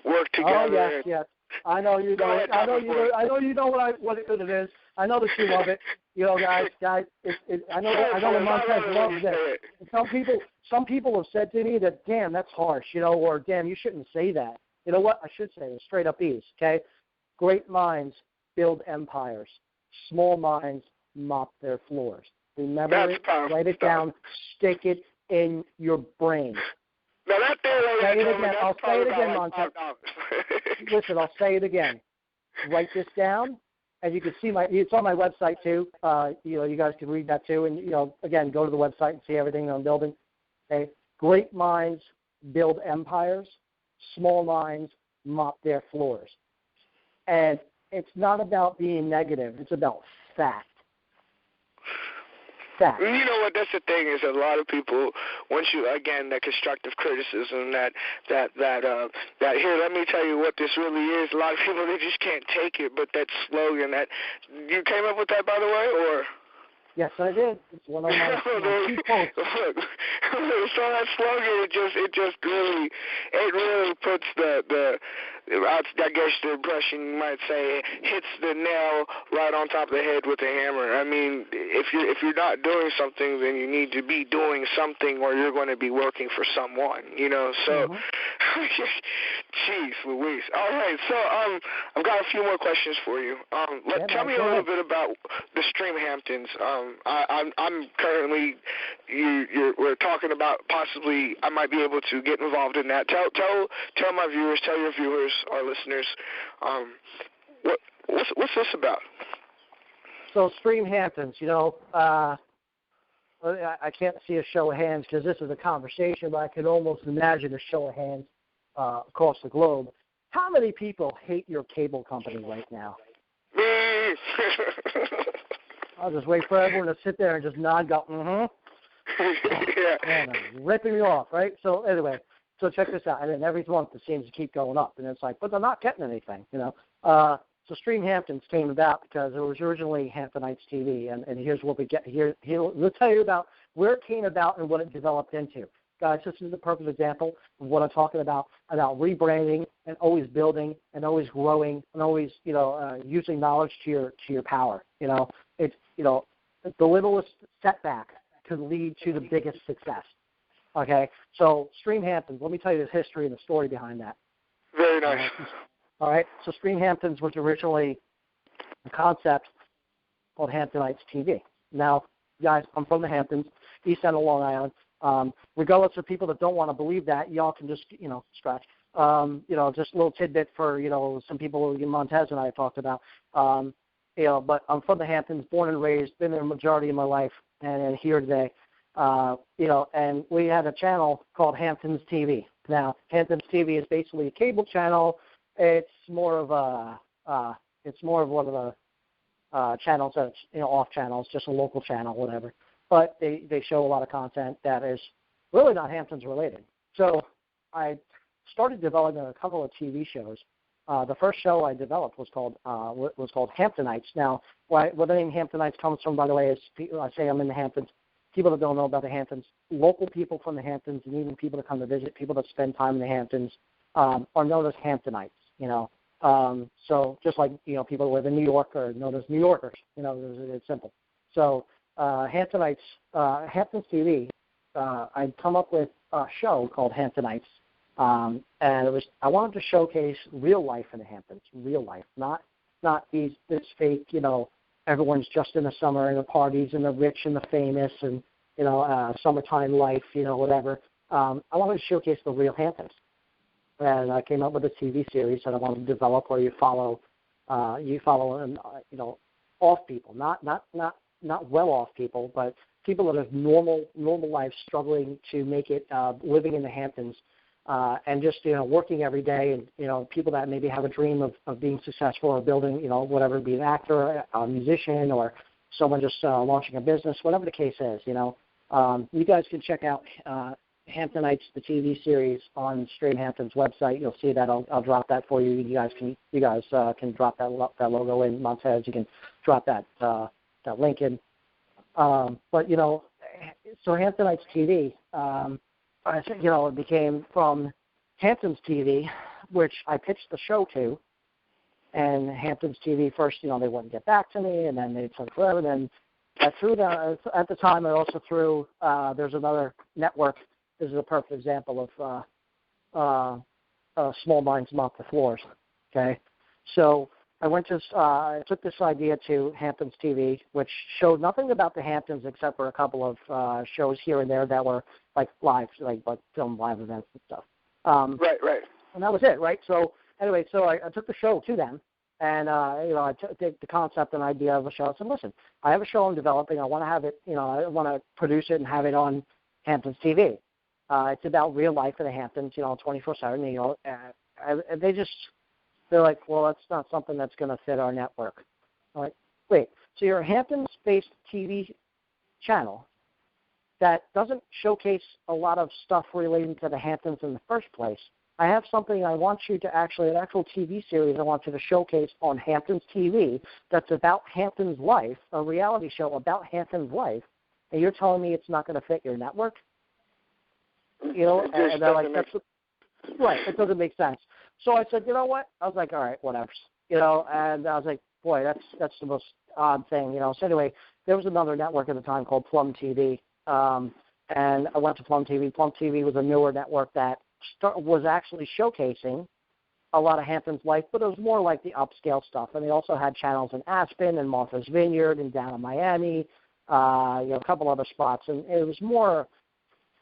work together. Oh, yes. I know you know it. I know you know what it is. I know that you love it. Guys, I know that Montez loves it. And some people have said to me that, damn, that's harsh, or damn, you shouldn't say that. You know what? I should say it straight up ease, okay? Great minds build empires. Small minds mop their floors. Remember it, write it down, stick it in your brain. Now that there, I'll say it again, Montez. Listen, I'll say it again. Write this down, and you can see it's on my website too. You guys can read that too, and again, go to the website and see everything I'm building. Okay, great minds build empires. Small minds mop their floors. And it's not about being negative. It's about fact. Sad. You know what? That's the thing is a lot of people, once you again that constructive criticism, that here, let me tell you what this really is. A lot of people they just can't take it. But that slogan, that you came up with that, by the way, or? Yes, I did. It's one of my key quotes. Look, so that slogan, it just really puts I guess the impression you might say hits the nail right on top of the head with a hammer. I mean, if you're not doing something, then you need to be doing something, or you're going to be working for someone. You know, so. Jeez Louise. All right, so I've got a few more questions for you. Tell me a little bit about the Stream Hamptons. I'm currently we're talking about possibly I might be able to get involved in that. Tell my viewers, tell your viewers, our listeners, what's this about? So Stream Hamptons, you know, I can't see a show of hands because this is a conversation, but I can almost imagine a show of hands across the globe. How many people hate your cable company right now? I'll just wait for everyone to sit there and just nod, go, Yeah. Man, I'm ripping you off, right? So anyway, so check this out. And then every month it seems to keep going up. And it's like, but they're not getting anything, you know. So Stream Hamptons came about because it was originally Hamptonites TV. And here's what we get here. We'll tell you about where it came about and what it developed into. Guys, this is a perfect example of what I'm talking about rebranding and always building and always growing and always, you know, using knowledge to your power. You know, it's, you know, the littlest setback could lead to the biggest success. Okay, so Stream Hamptons, let me tell you the history and the story behind that. Very nice. All right, so Stream Hamptons was originally a concept called Hamptonites TV. Now, guys, I'm from the Hamptons, east end of Long Island. Regardless of people that don't want to believe that, y'all can just, you know, scratch. You know, just a little tidbit for, you know, some people Montez and I have talked about. You know, but I'm from the Hamptons, born and raised, been there a majority of my life, and here today. You know, and we had a channel called Hamptons TV. Now, Hamptons TV is basically a cable channel. It's more of one of the channels that's, you know, off channels, just a local channel, whatever. But they show a lot of content that is really not Hamptons related. So I started developing a couple of TV shows. The first show I developed was called Hamptonites. Now, where the name Hamptonites comes from, by the way, is I say I'm in the Hamptons. People that don't know about the Hamptons, local people from the Hamptons, and even people that come to visit, people that spend time in the Hamptons, are known as Hamptonites. You know, so just like, you know, people who live in New York are known as New Yorkers. You know, it's simple. So Hamptonites, Hamptons TV, I'd come up with a show called Hamptonites, and I wanted to showcase real life in the Hamptons, real life, not this fake, you know, everyone's just in the summer and the parties and the rich and the famous and, you know, summertime life, you know, whatever. I wanted to showcase the real Hamptons, and I came up with a TV series that I wanted to develop where you follow, you know, off people, not well-off people, but people that have normal lives struggling to make it, living in the Hamptons, and just, you know, working every day, and, you know, people that maybe have a dream of being successful or building, you know, whatever, be an actor, a musician, or someone just launching a business, whatever the case is, you know. You guys can check out Hamptonites, the TV series, on Stream Hamptons website. You'll see that. I'll drop that for you. You guys can drop that logo in, Montez. You can drop that link in. But, you know, so Hamptonites TV, I think, you know, it became from Hamptons TV, which I pitched the show to, and Hamptons TV first, you know, they wouldn't get back to me, and then they took forever. Then I threw down, at the time I also threw, there's another network. This is a perfect example of small minds mop the floors, okay? So I I took this idea to Hamptons TV, which showed nothing about the Hamptons except for a couple of shows here and there that were like live, like film live events and stuff. Right. And that was it, right? So anyway, so I took the show to them, and you know, I took the concept and idea of a show. I said, listen, I have a show I'm developing. I want to have it, you know, I want to produce it and have it on Hamptons TV. It's about real life in the Hamptons, you know, 24/7. You know, and they're like, well, that's not something that's going to fit our network. I'm like, wait, so you're a Hamptons-based TV channel that doesn't showcase a lot of stuff relating to the Hamptons in the first place. I have something I want you to actually, an actual TV series I want you to showcase on Hamptons TV that's about Hamptons life, a reality show about Hamptons life, and you're telling me it's not going to fit your network? You know, and they're like, right, it doesn't make sense. So I said, you know what? I was like, all right, whatever. You know, and I was like, boy, that's the most odd thing, you know. So anyway, there was another network at the time called Plum TV, and I went to Plum TV. Plum TV was a newer network that was actually showcasing a lot of Hamptons life, but it was more like the upscale stuff. And they also had channels in Aspen and Martha's Vineyard and down in Miami, you know, a couple other spots. And it was more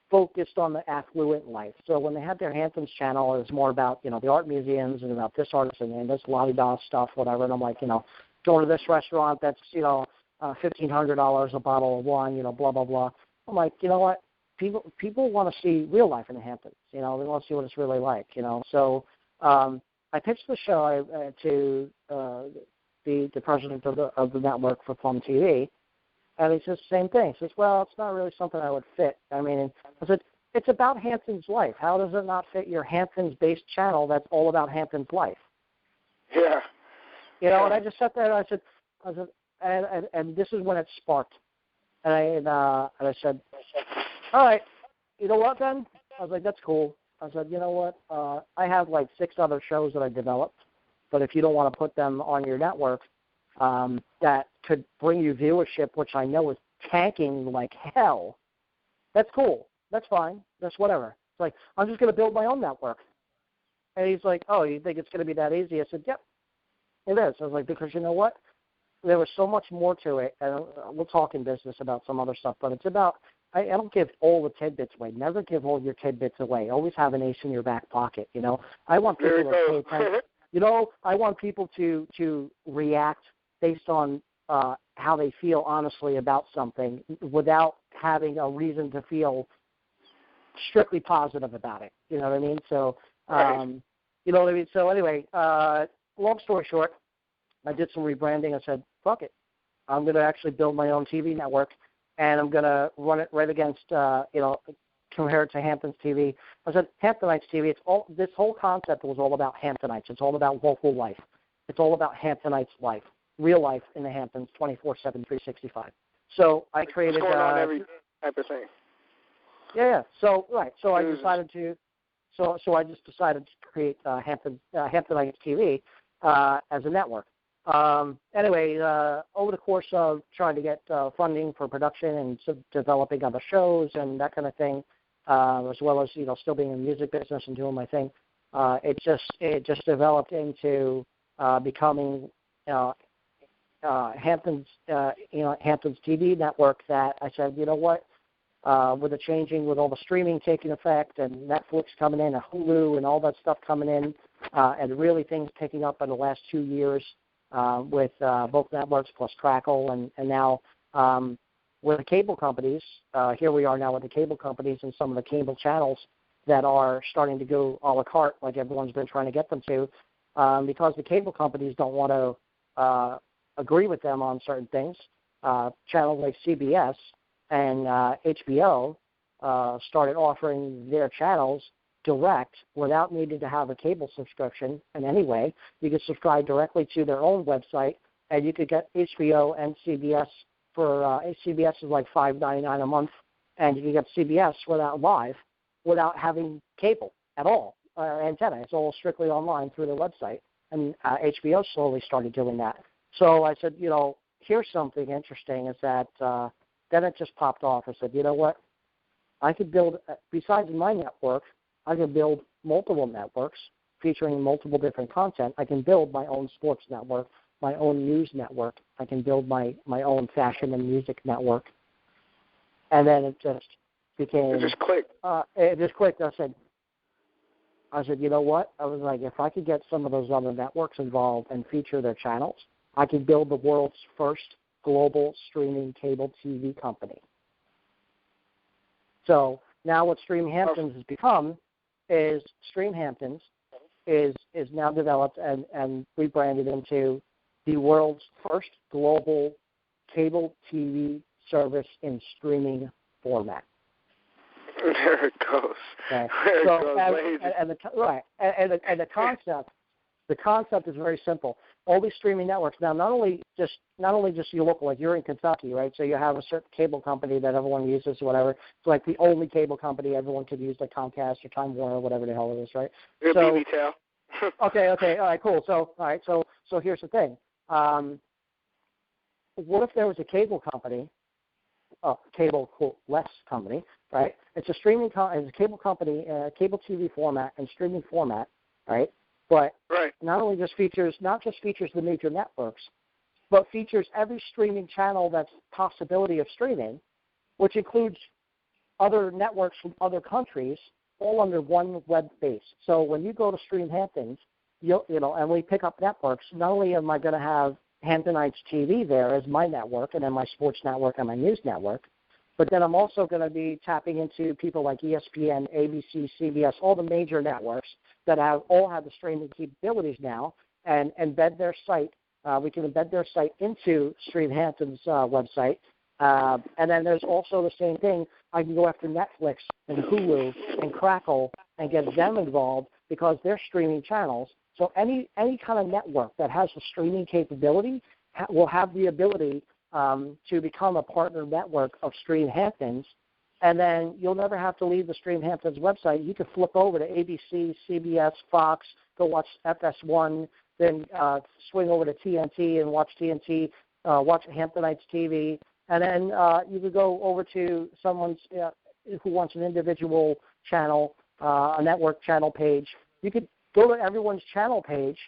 focused on the affluent life. So when they had their Hamptons channel, it was more about, you know, the art museums and about this artist and this la-di-da stuff, whatever. And I'm like, you know, going to this restaurant that's, you know, $1,500 a bottle of wine, you know, blah, blah, blah. I'm like, you know what? People want to see real life in the Hamptons. You know, they want to see what it's really like, you know. So I pitched the show to the president of the network for Plum TV, and he says the same thing. He says, well, it's not really something I would fit. I mean, I said, it's about Hamptons life. How does it not fit your Hamptons-based channel that's all about Hamptons life? Yeah. You know, and I just sat there and I said, and this is when it sparked. And I said, all right, you know what then? I was like, that's cool. I said, you know what? I have like 6 other shows that I developed, but if you don't want to put them on your network, that could bring you viewership, which I know is tanking like hell, that's cool. That's fine. That's whatever. It's like, I'm just going to build my own network. And he's like, oh, you think it's going to be that easy? I said, yep, it is. I was like, because you know what? There was so much more to it, and we'll talk in business about some other stuff, but it's about, I don't give all the tidbits away. Never give all your tidbits away. Always have an ace in your back pocket, you know. I want people to pay attention. You know, I want people to react based on how they feel honestly about something without having a reason to feel strictly positive about it. You know what I mean? So, you know what I mean? So anyway, long story short, I did some rebranding. I said, fuck it. I'm going to actually build my own TV network, and I'm going to run it right against, you know, compared to Hamptons TV. I said, Hamptonites TV, this whole concept was all about Hamptonites. It's all about local life. It's all about Hamptonites life, real life in the Hamptons, 24/7, 365. So I created... What's going on every type of thing. Yeah. So, right. So I decided to... So I just decided to create Hamptonites TV as a network. Anyway, over the course of trying to get funding for production and developing other shows and that kind of thing, as well as, you know, still being in the music business and doing my thing, it just developed into becoming Hamptons Hamptons TV network. That I said, you know what, with all the streaming taking effect and Netflix coming in and Hulu and all that stuff coming in, and really things picking up in the last 2 years. With both networks plus Crackle, and now with the cable companies, here we are now with the cable companies and some of the cable channels that are starting to go a la carte like everyone's been trying to get them to, because the cable companies don't want to agree with them on certain things. Channels like CBS and HBO started offering their channels direct without needing to have a cable subscription in any way. You could subscribe directly to their own website, and you could get HBO and CBS for CBS is like $5.99 a month, and you can get CBS without having cable at all, antenna. It's all strictly online through their website, and HBO slowly started doing that. So I said, you know, here's something interesting is that then it just popped off. I said, you know what, I could build, besides my network, I can build multiple networks featuring multiple different content. I can build my own sports network, my own news network. I can build my own fashion and music network. And then it just became... It just clicked. It just clicked. I said, you know what? I was like, if I could get some of those other networks involved and feature their channels, I could build the world's first global streaming cable TV company. So now what Stream Hamptons has become is Stream Hamptons is now developed and rebranded into the world's first global cable TV service in streaming format. There it goes. Okay. There So, it goes, and the concept is very simple. All these streaming networks now, not only just your local, like you're in Kentucky, right? So you have a certain cable company that everyone uses or whatever. It's like the only cable company everyone could use, like Comcast or Time Warner or whatever the hell it is, right? Your BB tail. Okay, all right, cool. So here's the thing. What if there was a cable company, less company, right? It's a it's a cable company, cable TV format and streaming format, right? But not just features the major networks, but features every streaming channel that's possibility of streaming, which includes other networks from other countries, all under one web base. So when you go to Stream Hamptons, and we pick up networks, not only am I going to have Hamptonites TV there as my network, and then my sports network and my news network, but then I'm also going to be tapping into people like ESPN, ABC, CBS, all the major networks that all have the streaming capabilities now, and embed their site. We can embed their site into Stream Hampton's website. And then there's also the same thing. I can go after Netflix and Hulu and Crackle and get them involved because they're streaming channels. So any kind of network that has the streaming capability will have the ability to become a partner network of Stream Hamptons, and then you'll never have to leave the Stream Hamptons website. You can flip over to ABC, CBS, Fox, go watch FS1, then swing over to TNT and watch TNT, watch Hamptonites TV, and then you could go over to someone's who wants an individual channel, a network channel page. You could go to everyone's channel page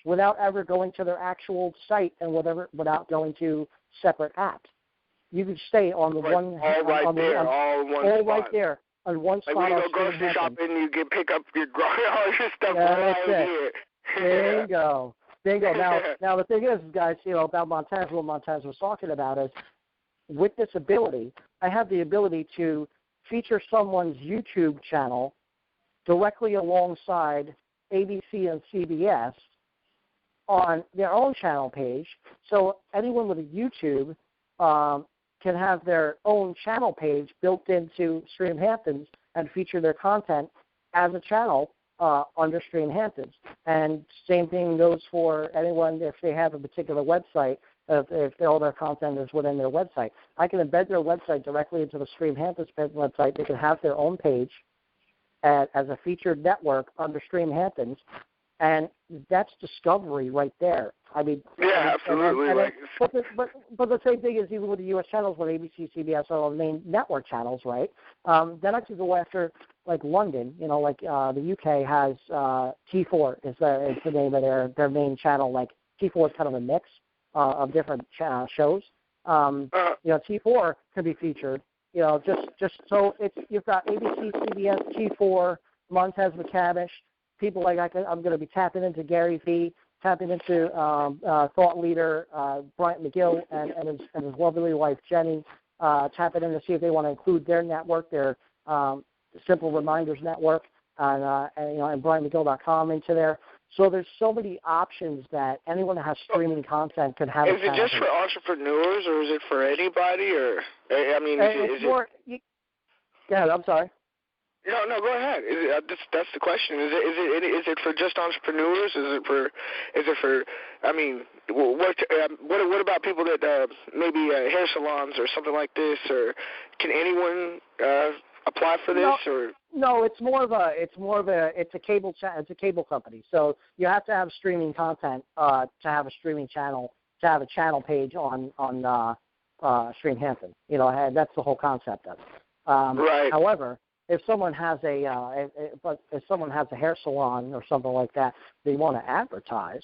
without ever going to their actual site and without going to separate apps. You could stay on the one. All right there, all in one spot. All right there on one spot. Like when you go grocery shopping, you can pick up all your stuff right here. Bingo. Now the thing is, guys, about Montez, what Montez was talking about is, with this ability, I have the ability to feature someone's YouTube channel directly alongside ABC and CBS on their own channel page. So anyone with a YouTube can have their own channel page built into Stream Hamptons and feature their content as a channel under Stream Hamptons. And same thing goes for anyone if they have a particular website, if all their content is within their website. I can embed their website directly into the Stream Hamptons website. They can have their own page as a featured network under Stream Hamptons, and that's discovery right there. I mean, absolutely. But the same thing is even with the U.S. channels, with ABC, CBS, all the main network channels, right? Then I could go after like London. Like the UK has T4 is the name of their main channel. Like T4 is kind of a mix of different shows. T4 can be featured. Just so you've got ABC, CBS, T4, Montez McCabish. People like I'm going to be tapping into Gary Vee, tapping into thought leader Bryant McGill and his lovely wife Jenny, tapping in to see if they want to include their network, their Simple Reminders network, and BryantMcGill.com into there. So there's so many options that anyone that has streaming content can have. Is it just for entrepreneurs, or is it for anybody? Or Yeah, I'm sorry. No, go ahead. That's the question. Is it for just entrepreneurs? Is it for? I mean, what about people that maybe hair salons or something like this? Or can anyone apply for this? No, it's a cable company. So you have to have streaming content to have a streaming channel, to have a channel page on Stream Hampton. That's the whole concept of it. Right. However, if someone has a hair salon or something like that, they want to advertise,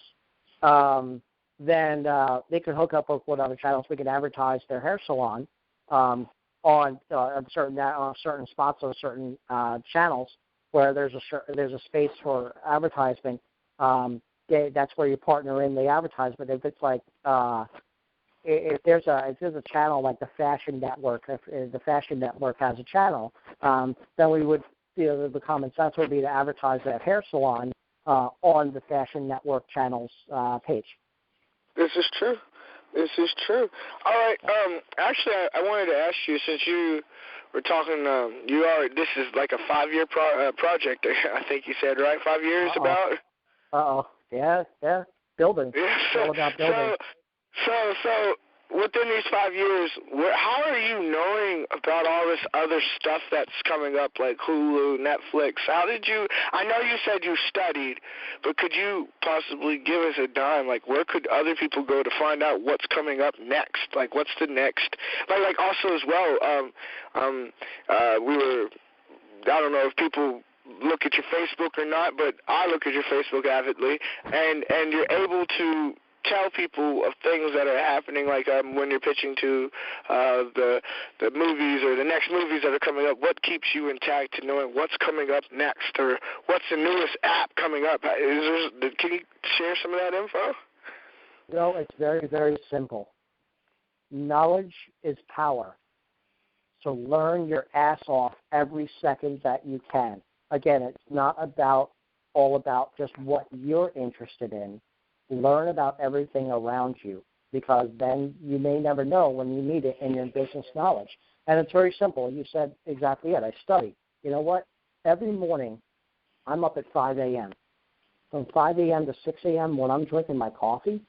then they could hook up with other channels. We could advertise their hair salon on certain spots or certain channels where there's a space for advertisement. That's where you partner in the advertisement. If it's like if there's a channel like the Fashion Network, if the Fashion Network has a channel, then we would, the common sense would be to advertise that hair salon on the Fashion Network channel's page. This is true. This is true. All right. Actually, I wanted to ask you, since you were talking, this is like a 5-year project. I think you said, right? 5 years about. Yeah. Building. Yeah. It's all about building. So within these 5 years, how are you knowing about all this other stuff that's coming up, like Hulu, Netflix? How did you? I know you said you studied, but could you possibly give us a dime? Like, where could other people go to find out what's coming up next? Like, what's the next? Like also as well, we were. I don't know if people look at your Facebook or not, but I look at your Facebook avidly, and you're able to tell people of things that are happening, like when you're pitching to the movies or the next movies that are coming up. What keeps you intact to knowing what's coming up next, or what's the newest app coming up? Can you share some of that info? It's very, very simple. Knowledge is power. So learn your ass off every second that you can. Again, it's not all about just what you're interested in. Learn about everything around you, because then you may never know when you need it in your business knowledge. And it's very simple. You said exactly it. I study. You know what? Every morning I'm up at 5 a.m. From 5 a.m. to 6 a.m. when I'm drinking my coffee,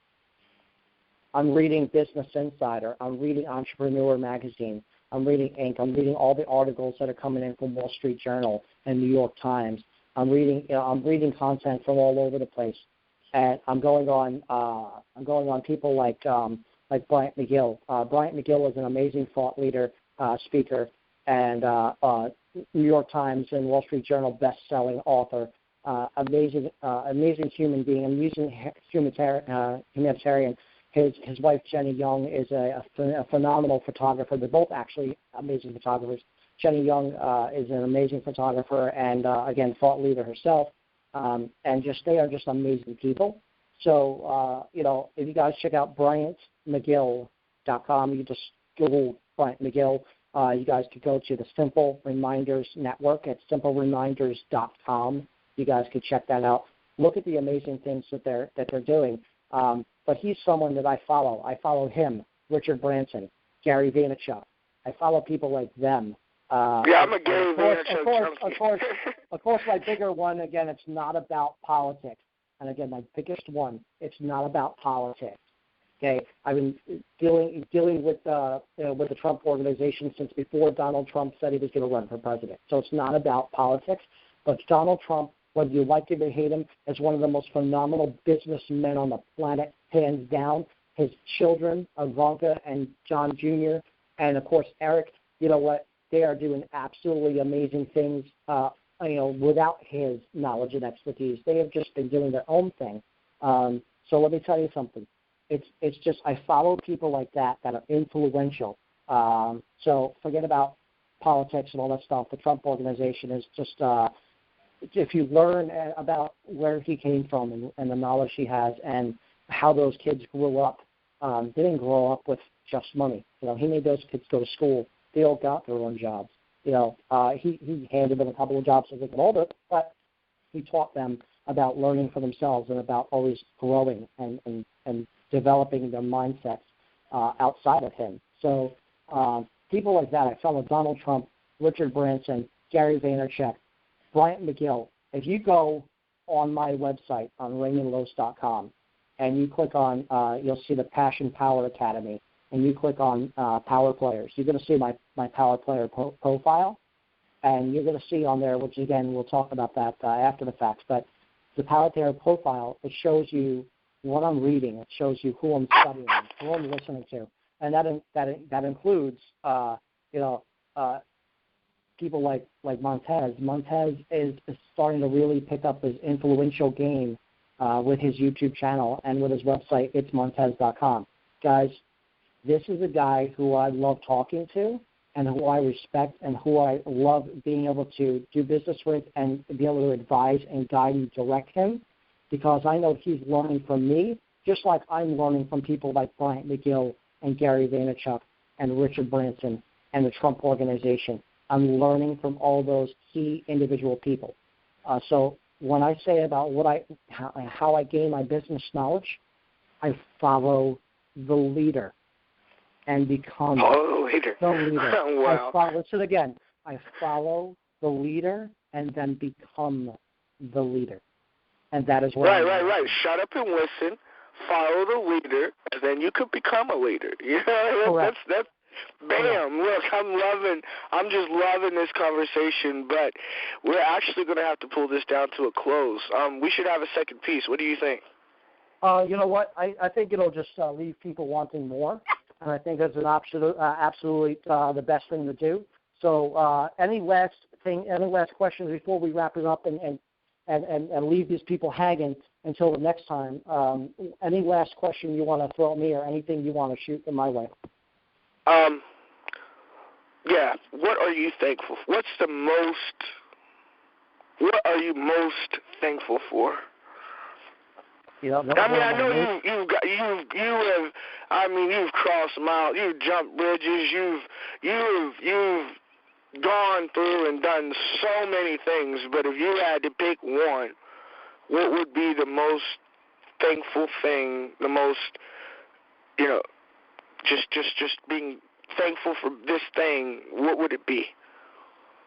I'm reading Business Insider. I'm reading Entrepreneur Magazine. I'm reading Inc. I'm reading all the articles that are coming in from Wall Street Journal and New York Times. I'm reading content from all over the place, and I'm going on people like Bryant McGill. Bryant McGill is an amazing thought leader, speaker, and New York Times and Wall Street Journal best-selling author. Amazing human being, amazing humanitarian. His wife, Jenny Young, is a phenomenal photographer. They're both actually amazing photographers. Jenny Young is an amazing photographer and, again, thought leader herself. And they are just amazing people. So, if you guys check out BryantMcGill.com, you just Google Bryant McGill. You guys could go to the Simple Reminders Network at SUB4SUB.com. You guys could check that out. Look at the amazing things that they're doing. But he's someone that I follow. I follow him, Richard Branson, Gary Vaynerchuk. I follow people like them. I'm a Gary Vaynerchuk. Of course, my bigger one, again, it's not about politics. And again, my biggest one, it's not about politics. Okay, I've been dealing with the Trump organization since before Donald Trump said he was going to run for president. So it's not about politics, but Donald Trump, whether you like him or hate him, is one of the most phenomenal businessmen on the planet, hands down. His children, Ivanka and John Jr., and, of course, Eric, you know what? They are doing absolutely amazing things, without his knowledge and expertise. They have just been doing their own thing. So let me tell you something. It's just I follow people like that are influential. So forget about politics and all that stuff. The Trump organization is just if you learn about where he came from and the knowledge he has and how those kids grew up, they didn't grow up with just money. He made those kids go to school. They all got their own jobs. He handed them a couple of jobs as they got older, but he taught them about learning for themselves and about always growing and developing their mindsets outside of him. So people like that, I follow Donald Trump, Richard Branson, Gary Vaynerchuk, Bryant McGill. If you go on my website on RaymondLose.com and you click on, you'll see the Passion Power Academy, and you click on Power Players, you're going to see my Power Player profile, and you're going to see on there, which again, we'll talk about that after the fact, but the Power Player profile, it shows you what I'm reading. It shows you who I'm studying, who I'm listening to, and that includes, people like Montez. Montez is starting to really pick up his influential game with his YouTube channel and with his website, itsmontez.com. Guys, this is a guy who I love talking to and who I respect and who I love being able to do business with and be able to advise and guide and direct him, because I know he's learning from me, just like I'm learning from people like Bryant McGill and Gary Vaynerchuk and Richard Branson and the Trump organization. I'm learning from all those key individual people. So when I say about how I gain my business knowledge, I follow the leader and become the leader. The leader. Wow. Listen again. I follow the leader and then become the leader. And that is what Right. Shut up and listen. Follow the leader, and then you could become a leader. You know, that's bam. Look, I'm just loving this conversation, but we're actually going to have to pull this down to a close. We should have a second piece. What do you think? You know what? I think it'll just leave people wanting more, and I think that's an absolutely the best thing to do. So any last questions before we wrap it up and leave these people hanging until the next time? Any last question you want to throw at me or anything you want to shoot in my way? Yeah. What are you thankful for? What are you most thankful for? You know, I know you've crossed miles, you've jumped bridges, you've gone through and done so many things, but if you had to pick one, what would be the most thankful thing, the most, just being thankful for this thing, what would it be?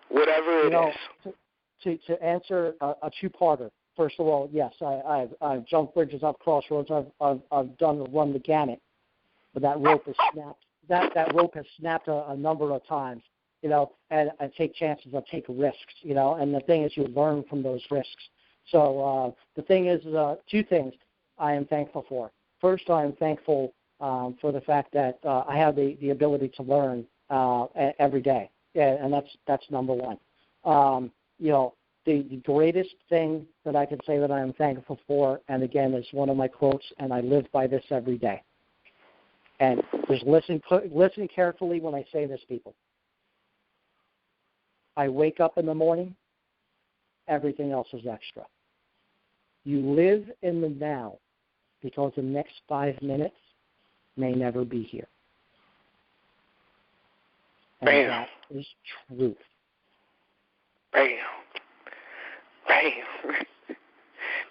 Whatever it is. To answer a two-parter, first of all, yes, I've jumped bridges, I've crossed roads, I've run the gamut, but that rope has snapped. That rope has snapped a number of times. And I take chances, I take risks, and the thing is you learn from those risks. So the thing is, two things I am thankful for. First, I am thankful for the fact that I have the ability to learn every day, and that's number one. The greatest thing that I can say that I am thankful for, and again, is one of my quotes, and I live by this every day. And just listen carefully when I say this, people. I wake up in the morning, everything else is extra. You live in the now because the next 5 minutes may never be here. And Bam. that is truth. Bam.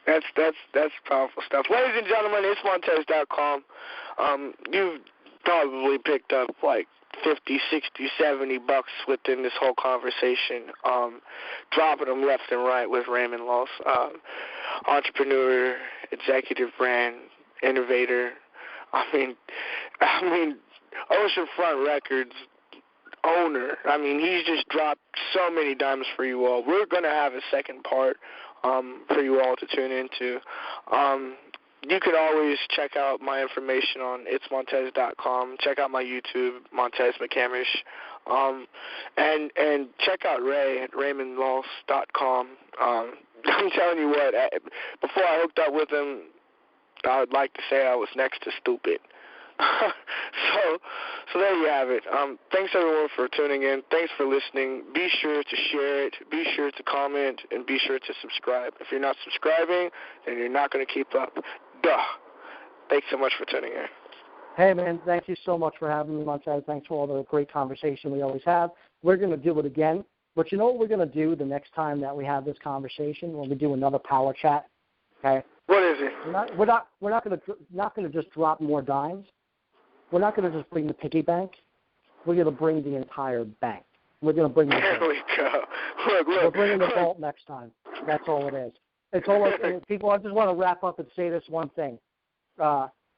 That's powerful stuff. Ladies and gentlemen, itsmontez.com. You've probably picked up like 50, 60, 70 bucks within this whole conversation, dropping them left and right with Raymond Loss, entrepreneur, executive brand, innovator. I mean, Oceanfront Records owner. He's just dropped so many dimes for you all. We're going to have a second part for you all to tune into. You could always check out my information on itsmontez.com. Check out my YouTube, Montez McCamish, and check out Ray at raymondloss.com. I'm telling you what, before I hooked up with him, I would like to say I was next to stupid. So there you have it. Thanks everyone for tuning in. Thanks for listening. Be sure to share it. Be sure to comment, and be sure to subscribe. If you're not subscribing, then you're not going to keep up. Duh. Thanks so much for tuning in. Hey, man, thank you so much for having me, Montez. Thanks for all the great conversation we always have. We're going to do it again. But you know what we're going to do the next time that we have this conversation, when we do another power chat? Okay? What is it? We're not going to just drop more dimes. We're not going to just bring the piggy bank. We're going to bring the entire bank. We're going to bring the There we go. Look. We're bringing the vault next time. That's all it is. It's all. People, I just want to wrap up and say this one thing.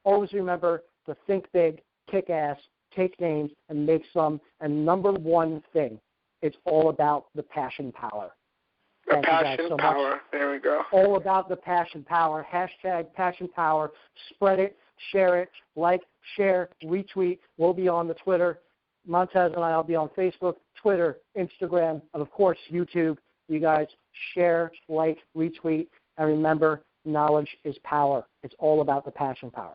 Always remember to think big, kick ass, take names, and make some. And number one thing, it's all about the passion power. The passion power. There we go. All about the passion power. Hashtag passion power. Spread it. Share it, like, share, retweet. We'll be on the Twitter. Montez and I will be on Facebook, Twitter, Instagram, and, of course, YouTube. You guys share, like, retweet, and remember, knowledge is power. It's all about the passion power.